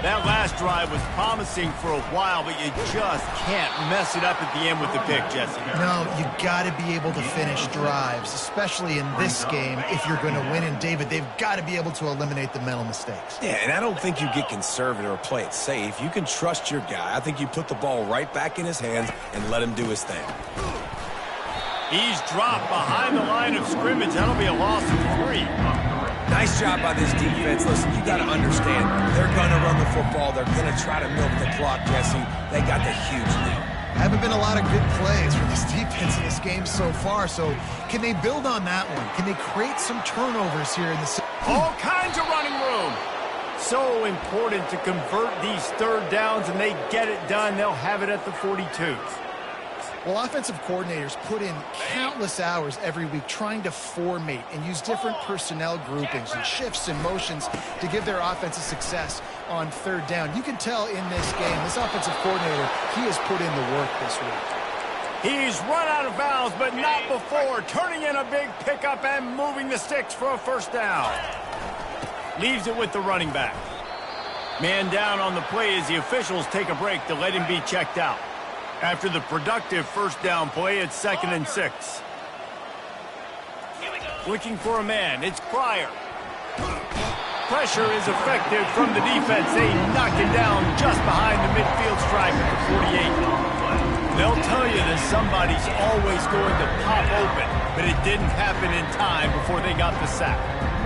A: That last drive was promising for a while, but you just can't mess it up at the end with the pick, Jesse.
B: No, you got to be able to finish drives, especially in this game. If you're going to win, and David, they've got to be able to eliminate the mental mistakes.
C: Yeah, and I don't think you get conservative or play it safe. You can trust your guy. I think you put the ball right back in his hands and let him do his thing.
A: He's dropped behind the line of scrimmage. That'll be a loss of 3.
C: Nice job by this defense. Listen, you got to understand, they're going to run the football. They're going to try to milk the clock, Jesse. They got the huge lead.
B: Haven't been a lot of good plays from this defense in this game so far, so can they build on that one? Can they create some turnovers here in the...
A: All kinds of running room. So important to convert these 3rd downs, and they get it done. They'll have it at the 42.
B: Well, offensive coordinators put in countless hours every week trying to formate and use different personnel groupings and shifts and motions to give their offense a success on 3rd down. You can tell in this game, this offensive coordinator, he has put in the work this week.
A: He's run out of bounds, but not before. Turning in a big pickup and moving the sticks for a 1st down. Leaves it with the running back. Man down on the play as the officials take a break to let him be checked out. After the productive 1st down play, it's 2nd and 6. Looking for a man, it's Pryor. Pressure is effective from the defense. They knock it down just behind the midfield stripe at the 48. They'll tell you that somebody's always going to pop open, but it didn't happen in time before they got the sack.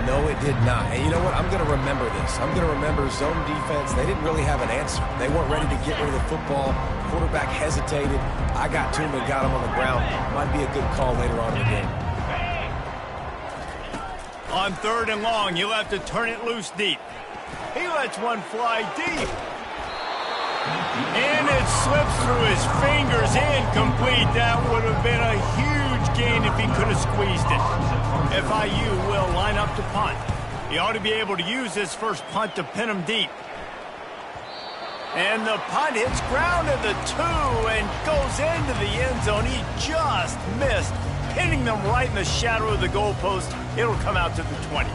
C: No, it did not. And you know what? I'm going to remember this. I'm going to remember zone defense. They didn't really have an answer. They weren't ready to get rid of the football. Quarterback hesitated. I got to him and got him on the ground. Might be a good call later on in the game.
A: On 3rd and long, he'll have to turn it loose deep. He lets one fly deep. And it slips through his fingers. Incomplete. That would have been a huge gain if he could have squeezed it. FIU will line up to punt. He ought to be able to use this first punt to pin him deep. And the punt hits ground at the 2 and goes into the end zone. He just missed, hitting them right in the shadow of the goalpost. It'll come out to the 20.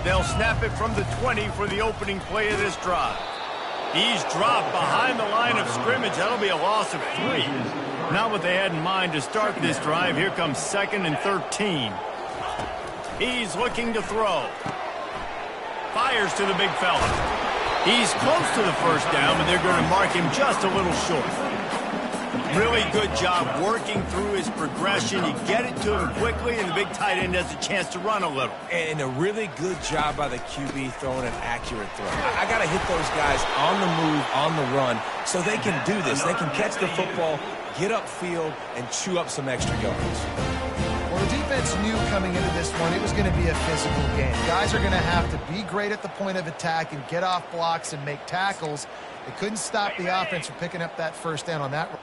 A: They'll snap it from the 20 for the opening play of this drive. He's dropped behind the line of scrimmage. That'll be a loss of 3. Not what they had in mind to start this drive. Here comes 2nd and 13. He's looking to throw. Fires to the big fella. He's close to the 1st down, but they're going to mark him just a little short. Really good job working through his progression. You get it to him quickly, and the big tight end has a chance to run a little.
C: And a really good job by the QB throwing an accurate throw. I got to hit those guys on the move, on the run, so they can do this. They can catch the football, get upfield, and chew up some extra yards.
B: Well, the defense knew coming into this one it was going to be a physical game. Guys are going to have to be great at the point of attack and get off blocks and make tackles. They couldn't stop the offense from picking up that 1st down on that.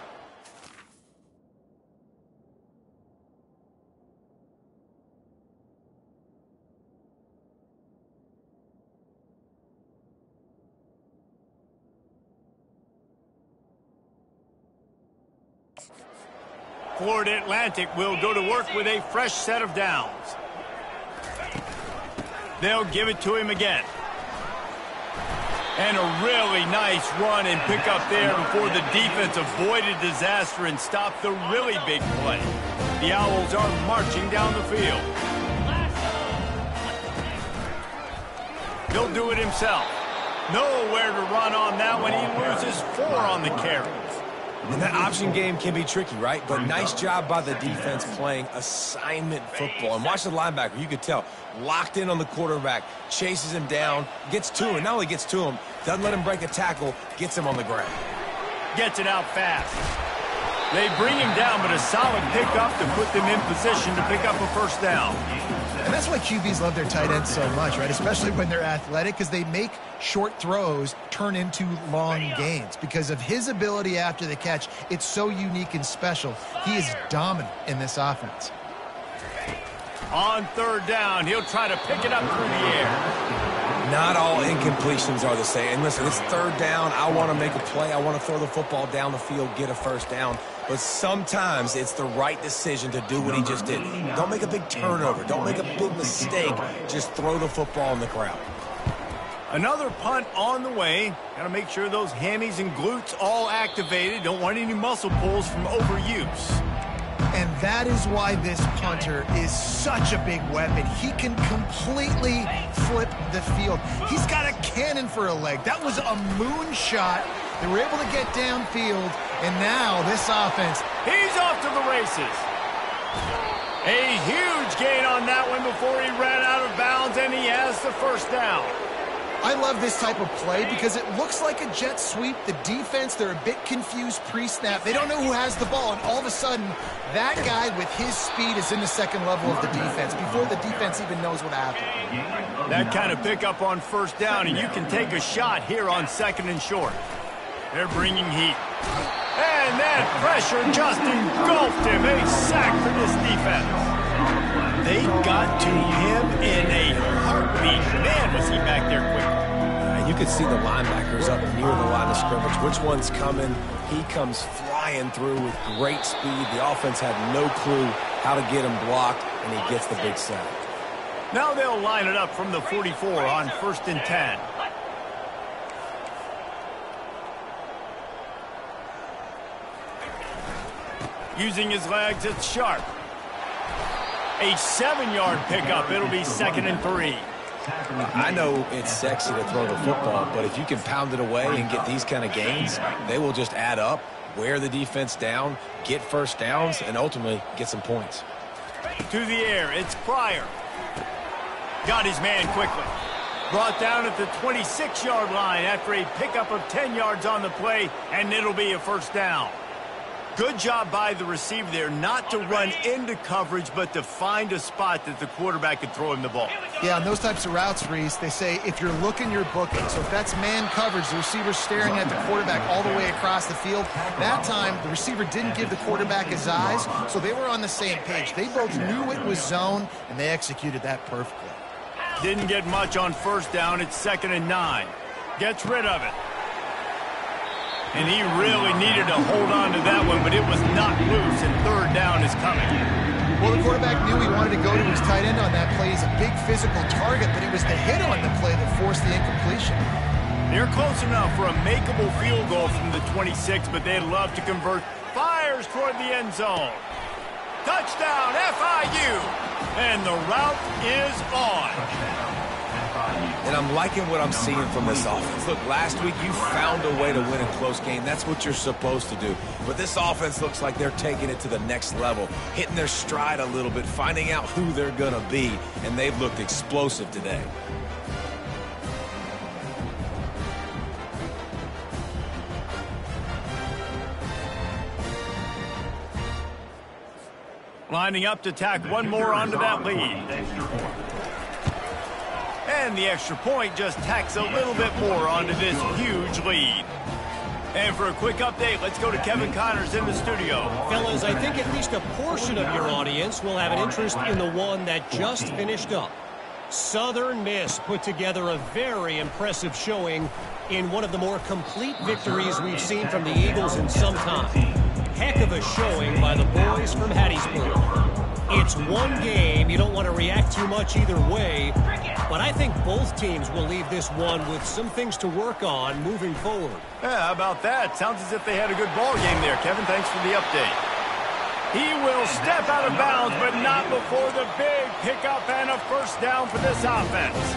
A: Florida Atlantic will go to work with a fresh set of downs. They'll give it to him again. And a really nice run and pick up there before the defense avoided disaster and stopped the really big play. The Owls are marching down the field. He'll do it himself. Nowhere to run on that one. He loses 4 on the carries.
C: And that option game can be tricky, right? But nice job by the defense playing assignment football. And watch the linebacker. You could tell. Locked in on the quarterback. Chases him down. Gets to him. Not only gets to him, doesn't let him break a tackle. Gets him on the ground.
A: Gets it out fast. They bring him down, but a solid pickup to put them in position to pick up a first down.
B: And that's why QBs love their tight ends so much, right? Especially when they're athletic, because they make short throws turn into long gains. Because of his ability after the catch, it's so unique and special. He is dominant in this offense.
A: On third down, he'll try to pick it up through the air.
C: Not all incompletions are the same. And listen, it's third down. I want to make a play. I want to throw the football down the field, get a first down. But sometimes it's the right decision to do what he just did. Don't make a big turnover. Don't make a big mistake. Just throw the football in the crowd.
A: Another punt on the way. Got to make sure those hammies and glutes all activated. Don't want any muscle pulls from overuse.
B: And that is why this punter is such a big weapon. He can completely flip the field. He's got a cannon for a leg. That was a moonshot. They were able to get downfield, and now this offense.
A: He's off to the races. A huge gain on that one before he ran out of bounds, and he has the first down.
B: I love this type of play because it looks like a jet sweep. The defense, they're a bit confused pre-snap. They don't know who has the ball, and all of a sudden, that guy with his speed is in the second level of the defense before the defense even knows what happened.
A: That kind of pickup on first down, and you can take a shot here on second and short. They're bringing heat. And that pressure just engulfed him. A sack for this defense. They got to him in a heartbeat. Man, was he back there quick.
C: You could see the linebackers up near the line of scrimmage. Which one's coming? He comes flying through with great speed. The offense had no clue how to get him blocked, and he gets the big sack.
A: Now they'll line it up from the 44 on 1st and 10. Using his legs, it's Sharp. A 7-yard pickup. It'll be 2nd and 3.
C: I know it's sexy to throw the football, but if you can pound it away and get these kind of gains, they will just add up, wear the defense down, get first downs, and ultimately get some points.
A: To the air, it's Pryor. Got his man quickly. Brought down at the 26-yard line after a pickup of 10 yards on the play, and it'll be a first down. Good job by the receiver there not to run into coverage, but to find a spot that the quarterback could throw him the ball.
B: Yeah, on those types of routes, Reese, they say if you're looking, you're booking. So if that's man coverage, the receiver's staring at the quarterback all the way across the field. That time, the receiver didn't give the quarterback his eyes, so they were on the same page. They both knew it was zone, and they executed that perfectly.
A: Didn't get much on first down. It's 2nd and 9. Gets rid of it. And he really needed to hold on to that one, but it was knocked loose, and third down is coming.
B: Well, the quarterback knew he wanted to go to his tight end on that play. He's a big physical target, but it was the hit on the play that forced the incompletion.
A: They're close enough for a makeable field goal from the 26, but they'd love to convert. Fires toward the end zone. Touchdown, FIU! And the route is on.
C: And I'm liking what I'm seeing from this offense. Look, last week you found a way to win a close game. That's what you're supposed to do. But this offense looks like they're taking it to the next level, hitting their stride a little bit, finding out who they're going to be, and they've looked explosive today.
A: Lining up to tack one more onto that lead. And the extra point just tacks a little bit more onto this huge lead. And for a quick update, let's go to Kevin Connors in the studio.
E: Fellas, I think at least a portion of your audience will have an interest in the one that just finished up. Southern Miss put together a very impressive showing in one of the more complete victories we've seen from the Eagles in some time. heck of a showing by the boys from Hattiesburg. It's one game. You don't want to react too much either way, but I think both teams will leave this one with some things to work on moving forward.
A: Yeah, how about that? Sounds as if they had a good ball game there. Kevin, thanks for the update. He will step out of bounds, but not before the big pickup and a first down for this offense.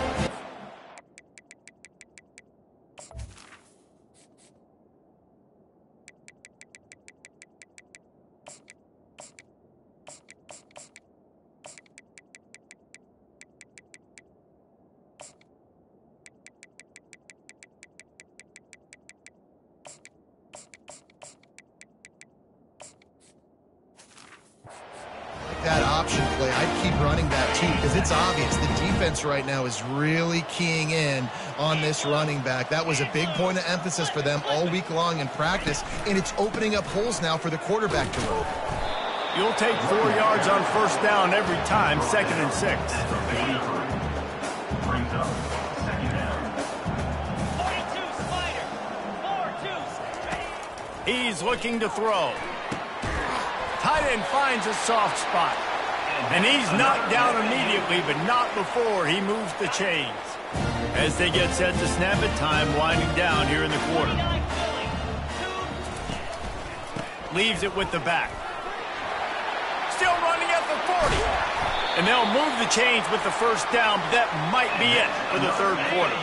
B: That option play, I'd keep running that too, because it's obvious the defense right now is really keying in on this running back. That was a big point of emphasis for them all week long in practice, and it's opening up holes now for the quarterback to run.
A: You'll take 4 yards on first down every time, 2nd and 6.
D: Brings up second down.
F: 42 Spider. 4-2.
A: He's looking to throw. Tight end finds a soft spot. And he's knocked down immediately, but not before he moves the chains. As they get set to snap it, time winding down here in the quarter.
F: 49 Philly.
A: Leaves it with the back. Still running at the 40. And they'll move the chains with the first down, but that might be it for the third quarter.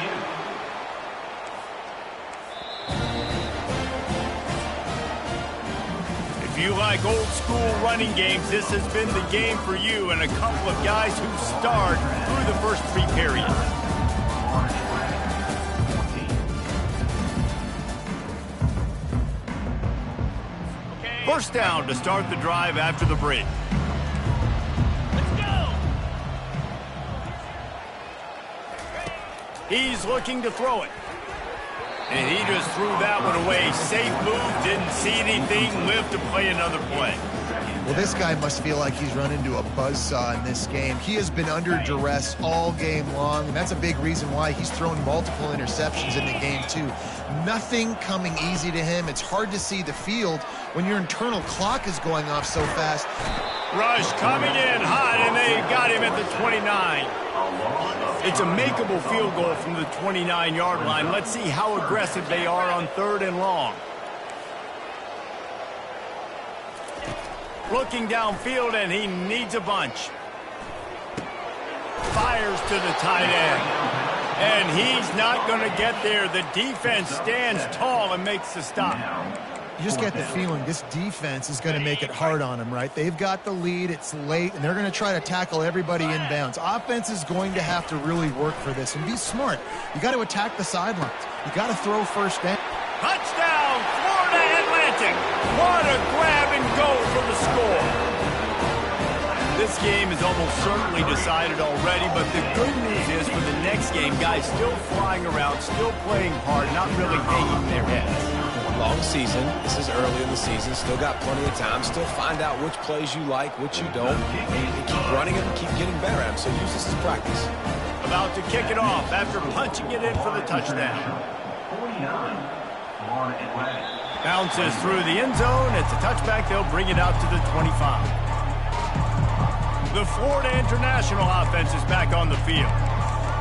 A: If you like old school running games, this has been the game for you and a couple of guys who starred through the first 3 periods. First down to start the drive after the break.
F: Let's go.
A: He's looking to throw it. And he just threw that one away. Safe move, didn't see anything, lived to play another play.
B: Well, this guy must feel like he's run into a buzzsaw in this game. He has been under duress all game long, and that's a big reason why he's thrown multiple interceptions in the game, too. Nothing coming easy to him. It's hard to see the field when your internal clock is going off so fast.
A: Rush coming in hot, and they got him at the 29. It's a makeable field goal from the 29-yard line. Let's see how aggressive they are on 3rd and long. Looking downfield, and he needs a bunch. Fires to the tight end. And he's not going to get there. The defense stands tall and makes the stop.
B: You just get the feeling this defense is going to make it hard on them, right? They've got the lead, it's late, and they're going to try to tackle everybody inbounds. Offense is going to have to really work for this and be smart. You got to attack the sidelines. You got to throw first down.
A: Touchdown, Florida Atlantic. What a grab and go for the score. This game is almost certainly decided already, but the good news is for the next game, guys still flying around, still playing hard, not really hanging their heads.
C: Long season. This is early in the season. Still got plenty of time. Still find out which plays you like, which you don't. And keep running them and keep getting better at them. So use this as practice.
A: About to kick it off after punching it in for the touchdown.
D: 49. Florida Atlantic.
A: Bounces through the end zone. It's a touchback. They'll bring it out to the 25. The Florida International offense is back on the field.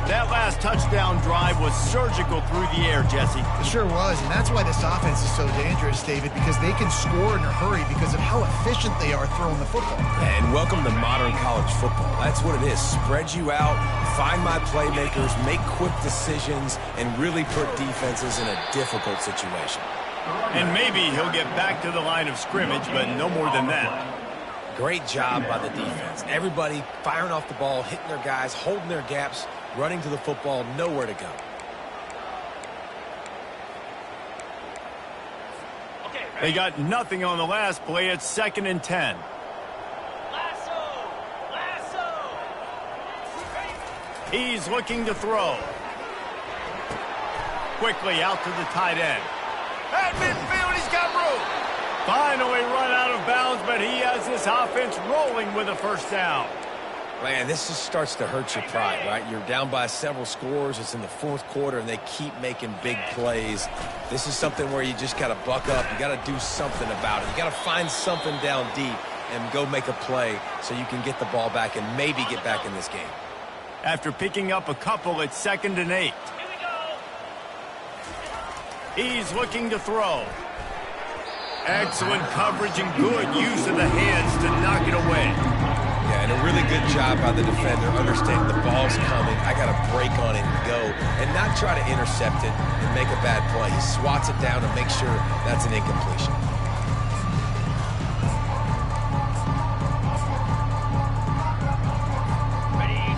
A: That last touchdown drive was surgical through the air, Jesse.
B: It sure was, and that's why this offense is so dangerous, David, because they can score in a hurry because of how efficient they are throwing the football.
C: And welcome to modern college football. That's what it is. Spread you out, find my playmakers, make quick decisions, and really put defenses in a difficult situation.
A: And maybe he'll get back to the line of scrimmage, but no more than that.
C: Great job by the defense. Everybody firing off the ball, hitting their guys, holding their gaps, running to the football, nowhere to go.
A: They got nothing on the last play. It's 2nd and 10.
F: Lasso.
A: He's looking to throw. Quickly out to the tight end. At midfield, he's got room. Finally run out of bounds, but he has this offense rolling with a first down.
C: Man, this just starts to hurt your pride, right? You're down by several scores. It's in the fourth quarter, and they keep making big plays. This is something where you just got to buck up. You got to do something about it. You got to find something down deep and go make a play so you can get the ball back and maybe get back in this game.
A: After picking up a couple, it's 2nd and 8. He's looking to throw. Excellent coverage and good use of the hands to knock it away.
C: Yeah, and a really good job by the defender, understanding the ball's coming. I got to break on it and go, and not try to intercept it and make a bad play. He swats it down and makes sure that's an incompletion.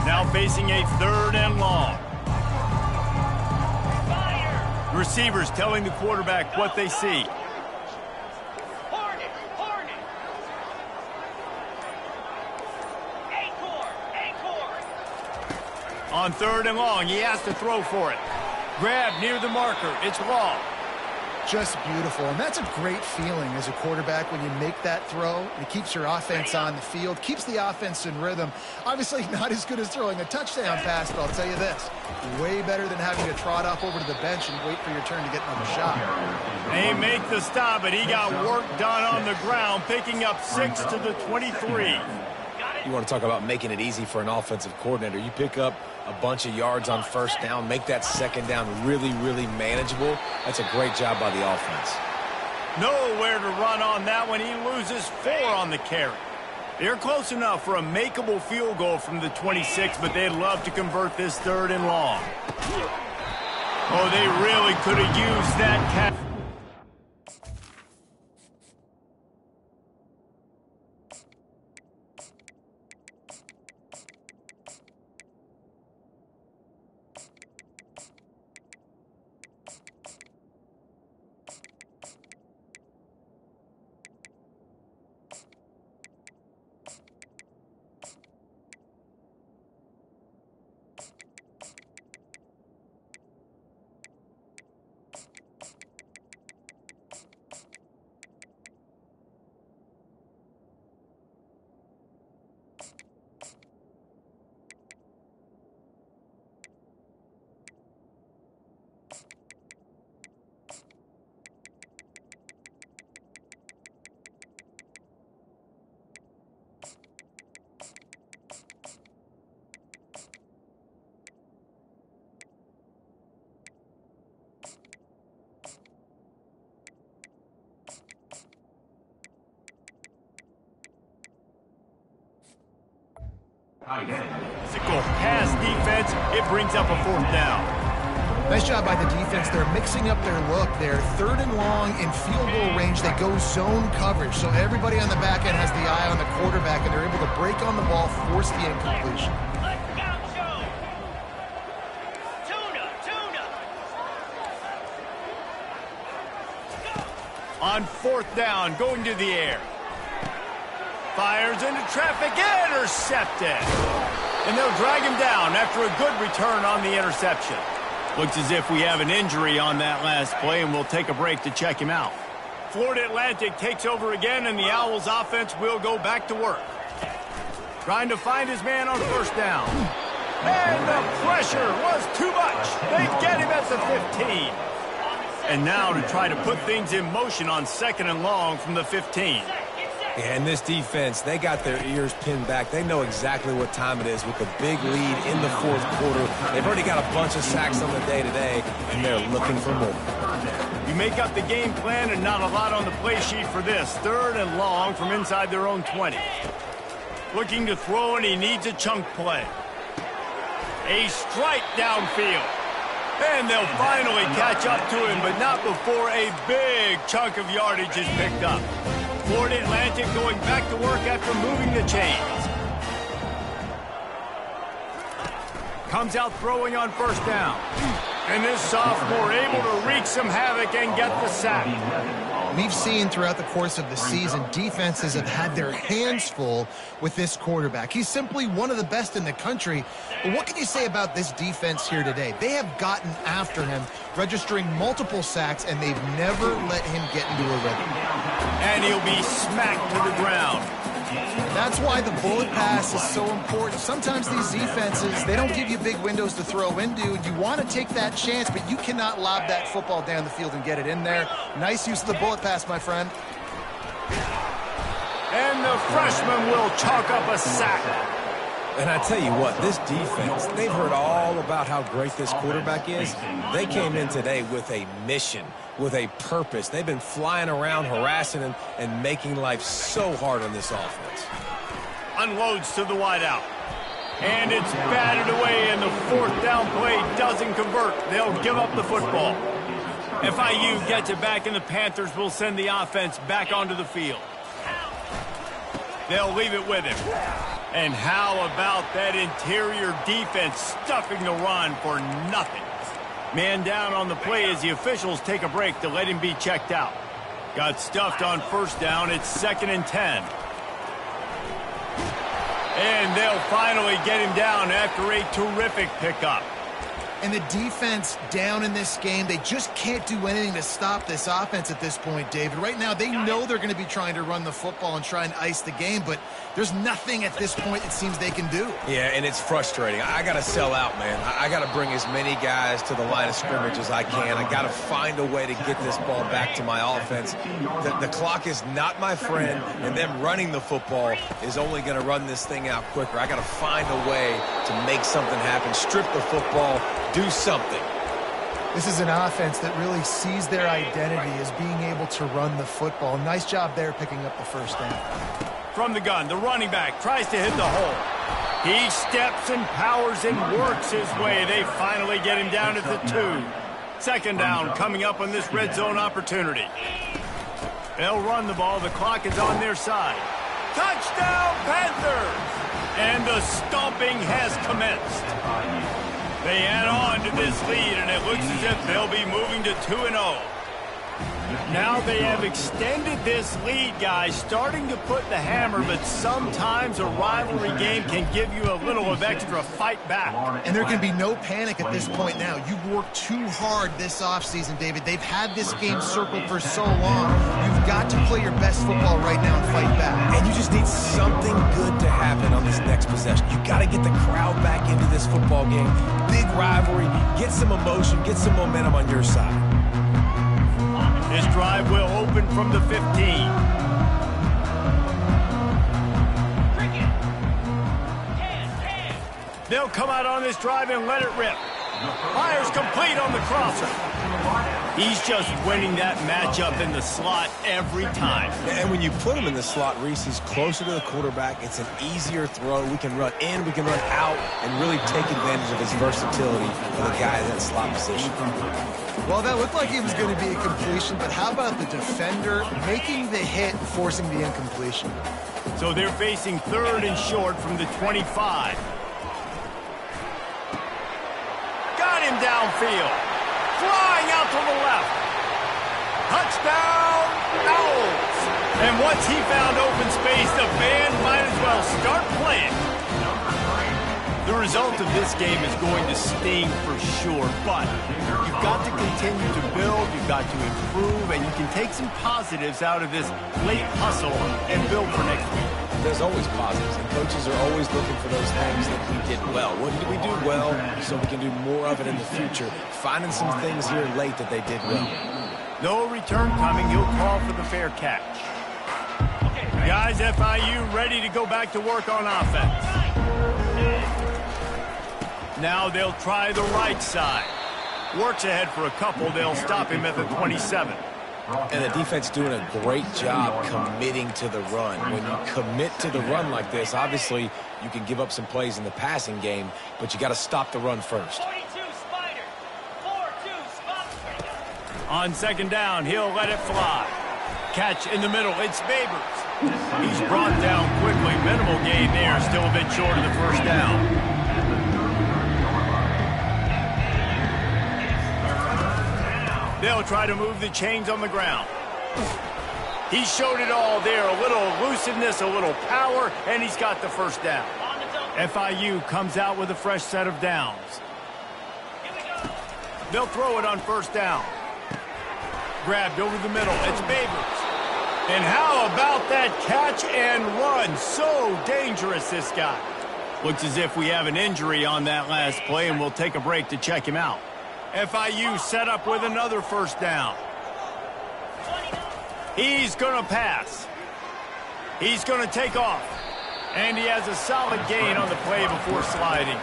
A: Now facing a 3rd and long. Receivers telling the quarterback what they see. On 3rd and long, he has to throw for it. Grab near the marker. It's long.
B: Just beautiful, and that's a great feeling as a quarterback when you make that throw. And it keeps your offense on the field, keeps the offense in rhythm. Obviously not as good as throwing a touchdown pass, but I'll tell you this, way better than having to trot off over to the bench and wait for your turn to get another shot.
A: They make the stop, and he got work done on the ground, picking up 6 to the 23.
C: You want to talk about making it easy for an offensive coordinator. You pick up a bunch of yards on 1st down, make that 2nd down really, really manageable. That's a great job by the offense.
A: Nowhere to run on that one. He loses 4 on the carry. They're close enough for a makeable field goal from the 26, but they'd love to convert this 3rd and long. Oh, they really could have used that catch. Physical pass defense. It brings up a 4th down.
B: Nice job by the defense. They're mixing up their look. They're 3rd and long in field goal range. They go zone coverage. So everybody on the back end has the eye on the quarterback, and they're able to break on the ball, force the incompletion.
A: On 4th down, going to the air. Fires into traffic, intercepted. And they'll drag him down after a good return on the interception. Looks as if we have an injury on that last play, and we'll take a break to check him out. Florida Atlantic takes over again, and the Owls offense will go back to work. Trying to find his man on 1st down. And the pressure was too much. They get him at the 15. And now to try to put things in motion on 2nd and long from the 15.
C: And this defense, they got their ears pinned back. They know exactly what time it is with the big lead in the 4th quarter. They've already got a bunch of sacks on the day today, and they're looking for more.
A: You make up the game plan and not a lot on the play sheet for this. 3rd and long from inside their own 20. Looking to throw, and he needs a chunk play. A strike downfield. And they'll finally catch up to him, but not before a big chunk of yardage is picked up. Florida Atlantic going back to work after moving the chains. Comes out throwing on 1st down. And this sophomore able to wreak some havoc and get the sack.
B: We've seen throughout the course of the season, defenses have had their hands full with this quarterback. He's simply one of the best in the country. But what can you say about this defense here today? They have gotten after him, registering multiple sacks, and they've never let him get into a rhythm.
A: And he'll be smacked to the ground.
B: And that's why the bullet pass is so important. Sometimes these defenses, they don't give you big windows to throw into. You want to take that chance, but you cannot lob that football down the field and get it in there. Nice use of the bullet pass, my friend.
A: And the freshman will chalk up a sack.
C: And I tell you what, this defense, they've heard all about how great this quarterback is. They came in today with a mission, with a purpose. They've been flying around, harassing and making life so hard on this offense.
A: Unloads to the wideout. And it's batted away, and the fourth down play doesn't convert. They'll give up the football. FIU gets it back, and the Panthers will send the offense back onto the field. They'll leave it with him. And how about that interior defense stuffing the run for nothing? Man down on the play as the officials take a break to let him be checked out. Got stuffed on first down. It's 2nd and 10. And they'll finally get him down after a terrific pickup.
B: And the defense down in this game, they just can't do anything to stop this offense at this point, David. Right now, they know they're going to be trying to run the football and try and ice the game, but there's nothing at this point it seems they can do.
C: Yeah, and it's frustrating. I got to sell out, man. I got to bring as many guys to the line of scrimmage as I can. I got to find a way to get this ball back to my offense. The clock is not my friend, and them running the football is only going to run this thing out quicker. I got to find a way to make something happen, strip the football, do something.
B: This is an offense that really sees their identity as being able to run the football. Nice job there picking up the first down.
A: From the gun, the running back tries to hit the hole. He steps and powers and works his way. They finally get him down at the 2. 2nd down coming up on this red zone opportunity. They'll run the ball. The clock is on their side. Touchdown, Panthers! And the stomping has commenced. They add on to this lead, and it looks as if they'll be moving to 2-0. Now they have extended this lead, guys, starting to put the hammer, but sometimes a rivalry game can give you a little of extra fight back.
B: And there can be no panic at this point now. You've worked too hard this offseason, David. They've had this game circled for so long. You've got to play your best football right now and fight back.
C: And you just need something good to happen on this next possession. You got to get the crowd back into this football game. Big rivalry. Get some emotion. Get some momentum on your side.
A: This drive will open from the 15. They'll come out on this drive and let it rip. Fires complete on the crosser. He's just winning that matchup in the slot every time.
C: And when you put him in the slot, Reese, he's closer to the quarterback. It's an easier throw. We can run in, we can run out, and really take advantage of his versatility of the guy in that slot position.
B: Well, that looked like it was going to be a completion, but how about the defender making the hit, forcing the incompletion?
A: So they're facing 3rd and short from the 25. Got him downfield. Flying out to the left. Touchdown, Owls. And once he found open space, the band might as well start playing. The result of this game is going to sting for sure, but you've got to continue to build, you've got to improve, and you can take some positives out of this late hustle and build for next week.
C: There's always positives, and coaches are always looking for those things that we did well. What did we do well so we can do more of it in the future? Finding some things here late that they did well.
A: No return coming. He'll call for the fair catch. Guys, FIU ready to go back to work on offense. Now they'll try the right side. Works ahead for a couple. They'll stop him at the 27.
C: And the defense doing a great job committing to the run. When you commit to the run like this, obviously you can give up some plays in the passing game, but you got to stop the run first.
F: 42 Spider. 4-2 spot.
A: On 2nd down, he'll let it fly. Catch in the middle. It's Babers. He's brought down quickly. Minimal gain there. Still a bit short of the first down. They'll try to move the chains on the ground. He showed it all there. A little elusiveness, a little power, and he's got the first down. FIU comes out with a fresh set of downs. They'll throw it on 1st down. Grabbed over the middle. It's Babers. And how about that catch and run? So dangerous, this guy. Looks as if we have an injury on that last play, and we'll take a break to check him out. FIU set up with another first down. He's going to pass. He's going to take off. And he has a solid gain on the play before sliding.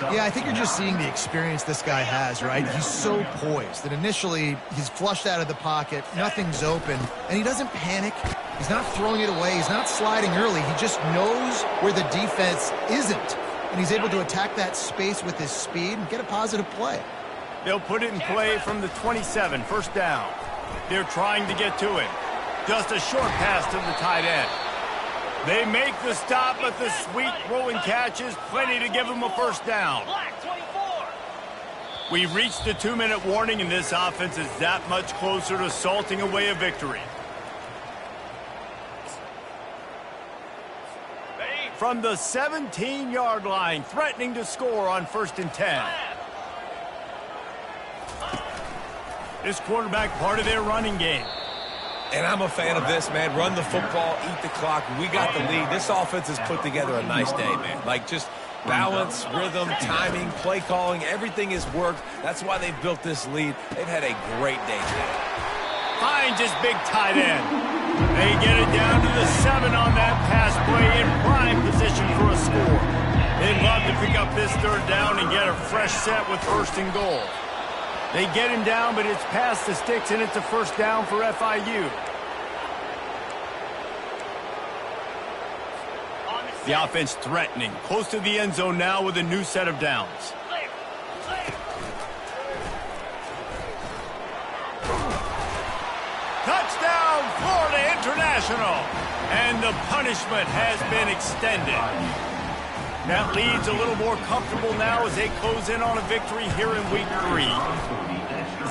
B: Yeah, I think you're just seeing the experience this guy has, right? He's so poised that initially he's flushed out of the pocket, nothing's open, and he doesn't panic. He's not throwing it away. He's not sliding early. He just knows where the defense isn't, and he's able to attack that space with his speed and get a positive play.
A: They'll put it in play from the 27, first down. They're trying to get to him. Just a short pass to the tight end. They make the stop, but the sweet throwing catch is plenty to give them a first down. We've reached the 2-minute warning, and this offense is that much closer to salting away a victory. From the 17-yard line, threatening to score on 1st and 10. This quarterback part of their running game.
C: And I'm a fan of this, man. Run the football, eat the clock. We got the lead. This offense has put together a nice day, man. Like, just balance, rhythm, timing, play calling, everything has worked. That's why they've built this lead. They've had a great day today.
A: Finds his big tight end. They get it down to the 7 on that pass play in prime position for a score. They'd love to pick up this 3rd down and get a fresh set with 1st and goal. They get him down, but it's past the sticks, and it's a first down for FIU. The offense threatening, close to the end zone now with a new set of downs. Touchdown, Florida International! And the punishment has been extended. That lead's a little more comfortable now as they close in on a victory here in week 3.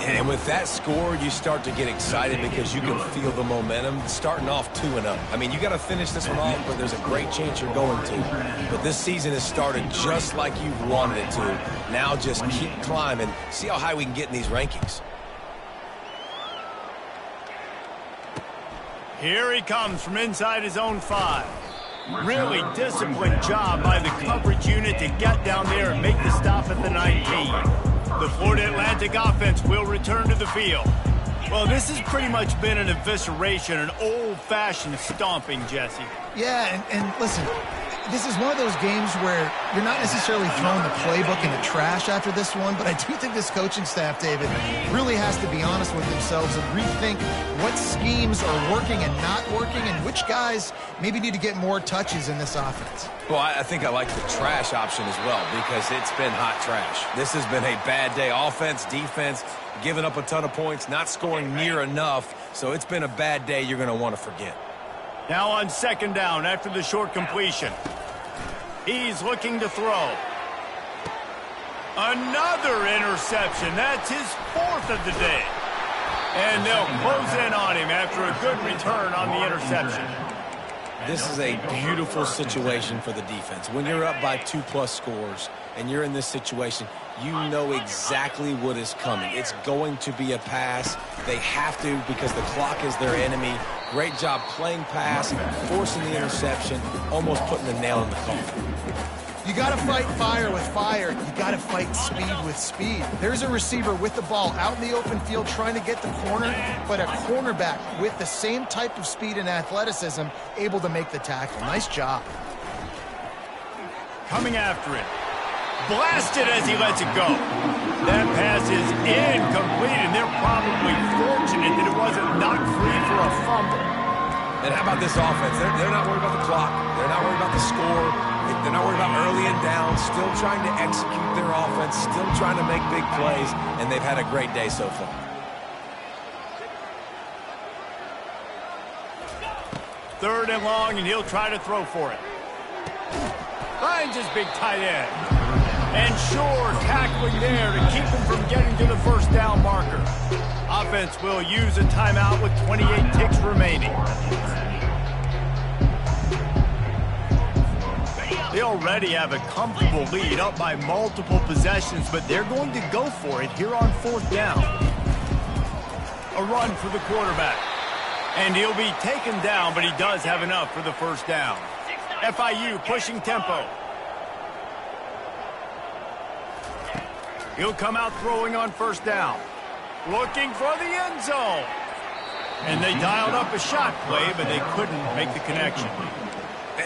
C: And with that score, you start to get excited because you can feel the momentum starting off 2-0. I mean, you got to finish this one off, but there's a great chance you're going to. But this season has started just like you wanted it to. Now just keep climbing. See how high we can get in these rankings.
A: Here he comes from inside his own 5. Really disciplined job by the coverage unit to get down there and make the stop at the 19. The Florida Atlantic offense will return to the field. Well, this has pretty much been an evisceration, an old-fashioned stomping, Jesse.
B: Yeah, and listen, this is one of those games where you're not necessarily throwing the playbook in the trash after this one, but I do think this coaching staff, David, really has to be honest with themselves and rethink what schemes are working and not working and which guys maybe need to get more touches in this offense.
C: Well, I think I like the trash option as well because it's been hot trash. This has been a bad day. Offense, defense, giving up a ton of points, not scoring near enough. So it's been a bad day you're going to want to forget.
A: Now on 2nd down after the short completion. He's looking to throw. Another interception. That's his 4th of the day. And they'll close in on him after a good return on the interception.
C: This is a beautiful situation for the defense. When you're up by 2+ scores and you're in this situation, you know exactly what is coming. It's going to be a pass. They have to because the clock is their enemy. Great job playing pass, forcing the interception, almost putting the nail in the coffin.
B: You got to fight fire with fire. You got to fight speed with speed. There's a receiver with the ball out in the open field trying to get the corner, but a cornerback with the same type of speed and athleticism able to make the tackle. Nice job.
A: Coming after it. Blasted as he lets it go. That pass is incomplete, and they're probably fortunate that it wasn't knocked free for a fumble.
C: And how about this offense? They're not worried about the clock. They're not worried about the score. They're not worried about early and down. Still trying to execute their offense. Still trying to make big plays. And they've had a great day so far.
A: Third and long, and he'll try to throw for it. Finds his big tight end. And sure, tackling there to keep him from getting to the first down marker. Offense will use a timeout with 28 ticks remaining. They already have a comfortable lead, up by multiple possessions, but they're going to go for it here on 4th down. A run for the quarterback. And he'll be taken down, but he does have enough for the first down. FIU pushing tempo. He'll come out throwing on first down. Looking for the end zone. And they dialed up a shot play, but they couldn't make the connection.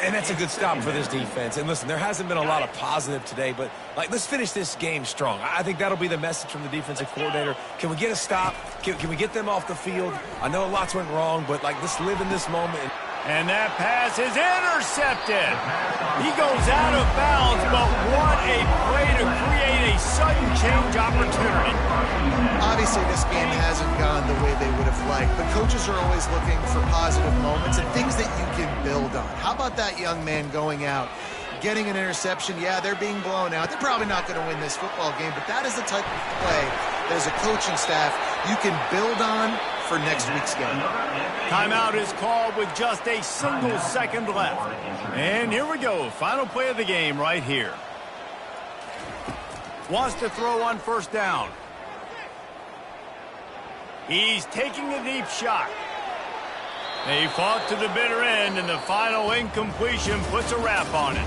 C: And that's a good stop for this defense. And listen, there hasn't been a lot of positive today, but let's finish this game strong. I think that'll be the message from the defensive coordinator. Can we get a stop? Can we get them off the field? I know lots went wrong, but let's live in this moment.
A: And that pass is intercepted. He goes out of bounds, but what a play to create a sudden change opportunity.
B: Obviously, this game hasn't gone the way they would have liked, but coaches are always looking for positive moments and things that you can build on. How about that young man going out, getting an interception? Yeah, they're being blown out. They're probably not going to win this football game, but that is the type of play that as a coaching staff you can build on for next week's game.
A: Timeout is called with just a single second left. And here we go. Final play of the game right here. Wants to throw on first down. He's taking a deep shot. They fought to the bitter end, and the final incompletion puts a wrap on it.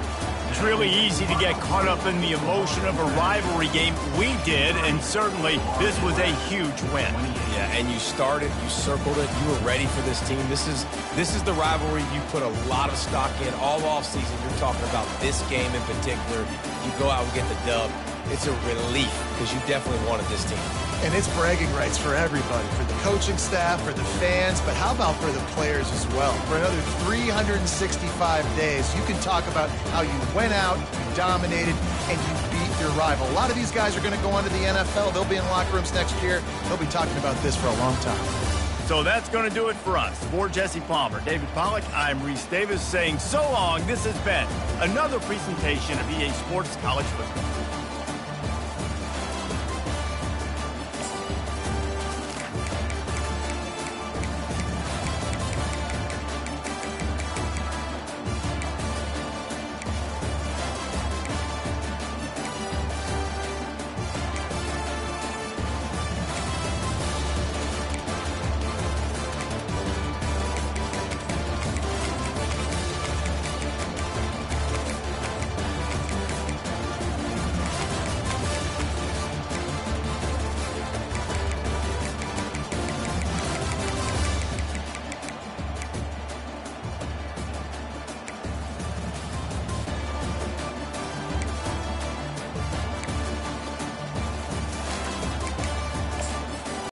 A: It's really easy to get caught up in the emotion of a rivalry game. We did, and certainly this was a huge win.
C: Yeah, and you started, you circled it, you were ready for this team. This is the rivalry you put a lot of stock in all offseason. You're talking about this game in particular. You go out and get the dub. It's a relief because you definitely wanted this team.
B: And it's bragging rights for everybody, for the coaching staff, for the fans, but how about for the players as well? For another 365 days, you can talk about how you went out, you dominated, and you beat your rival. A lot of these guys are going to go on to the NFL. They'll be in locker rooms next year. They'll be talking about this for a long time.
A: So that's going to do it for us. For Jesse Palmer, David Pollack, I'm Reese Davis saying so long. This has been another presentation of EA Sports College Football.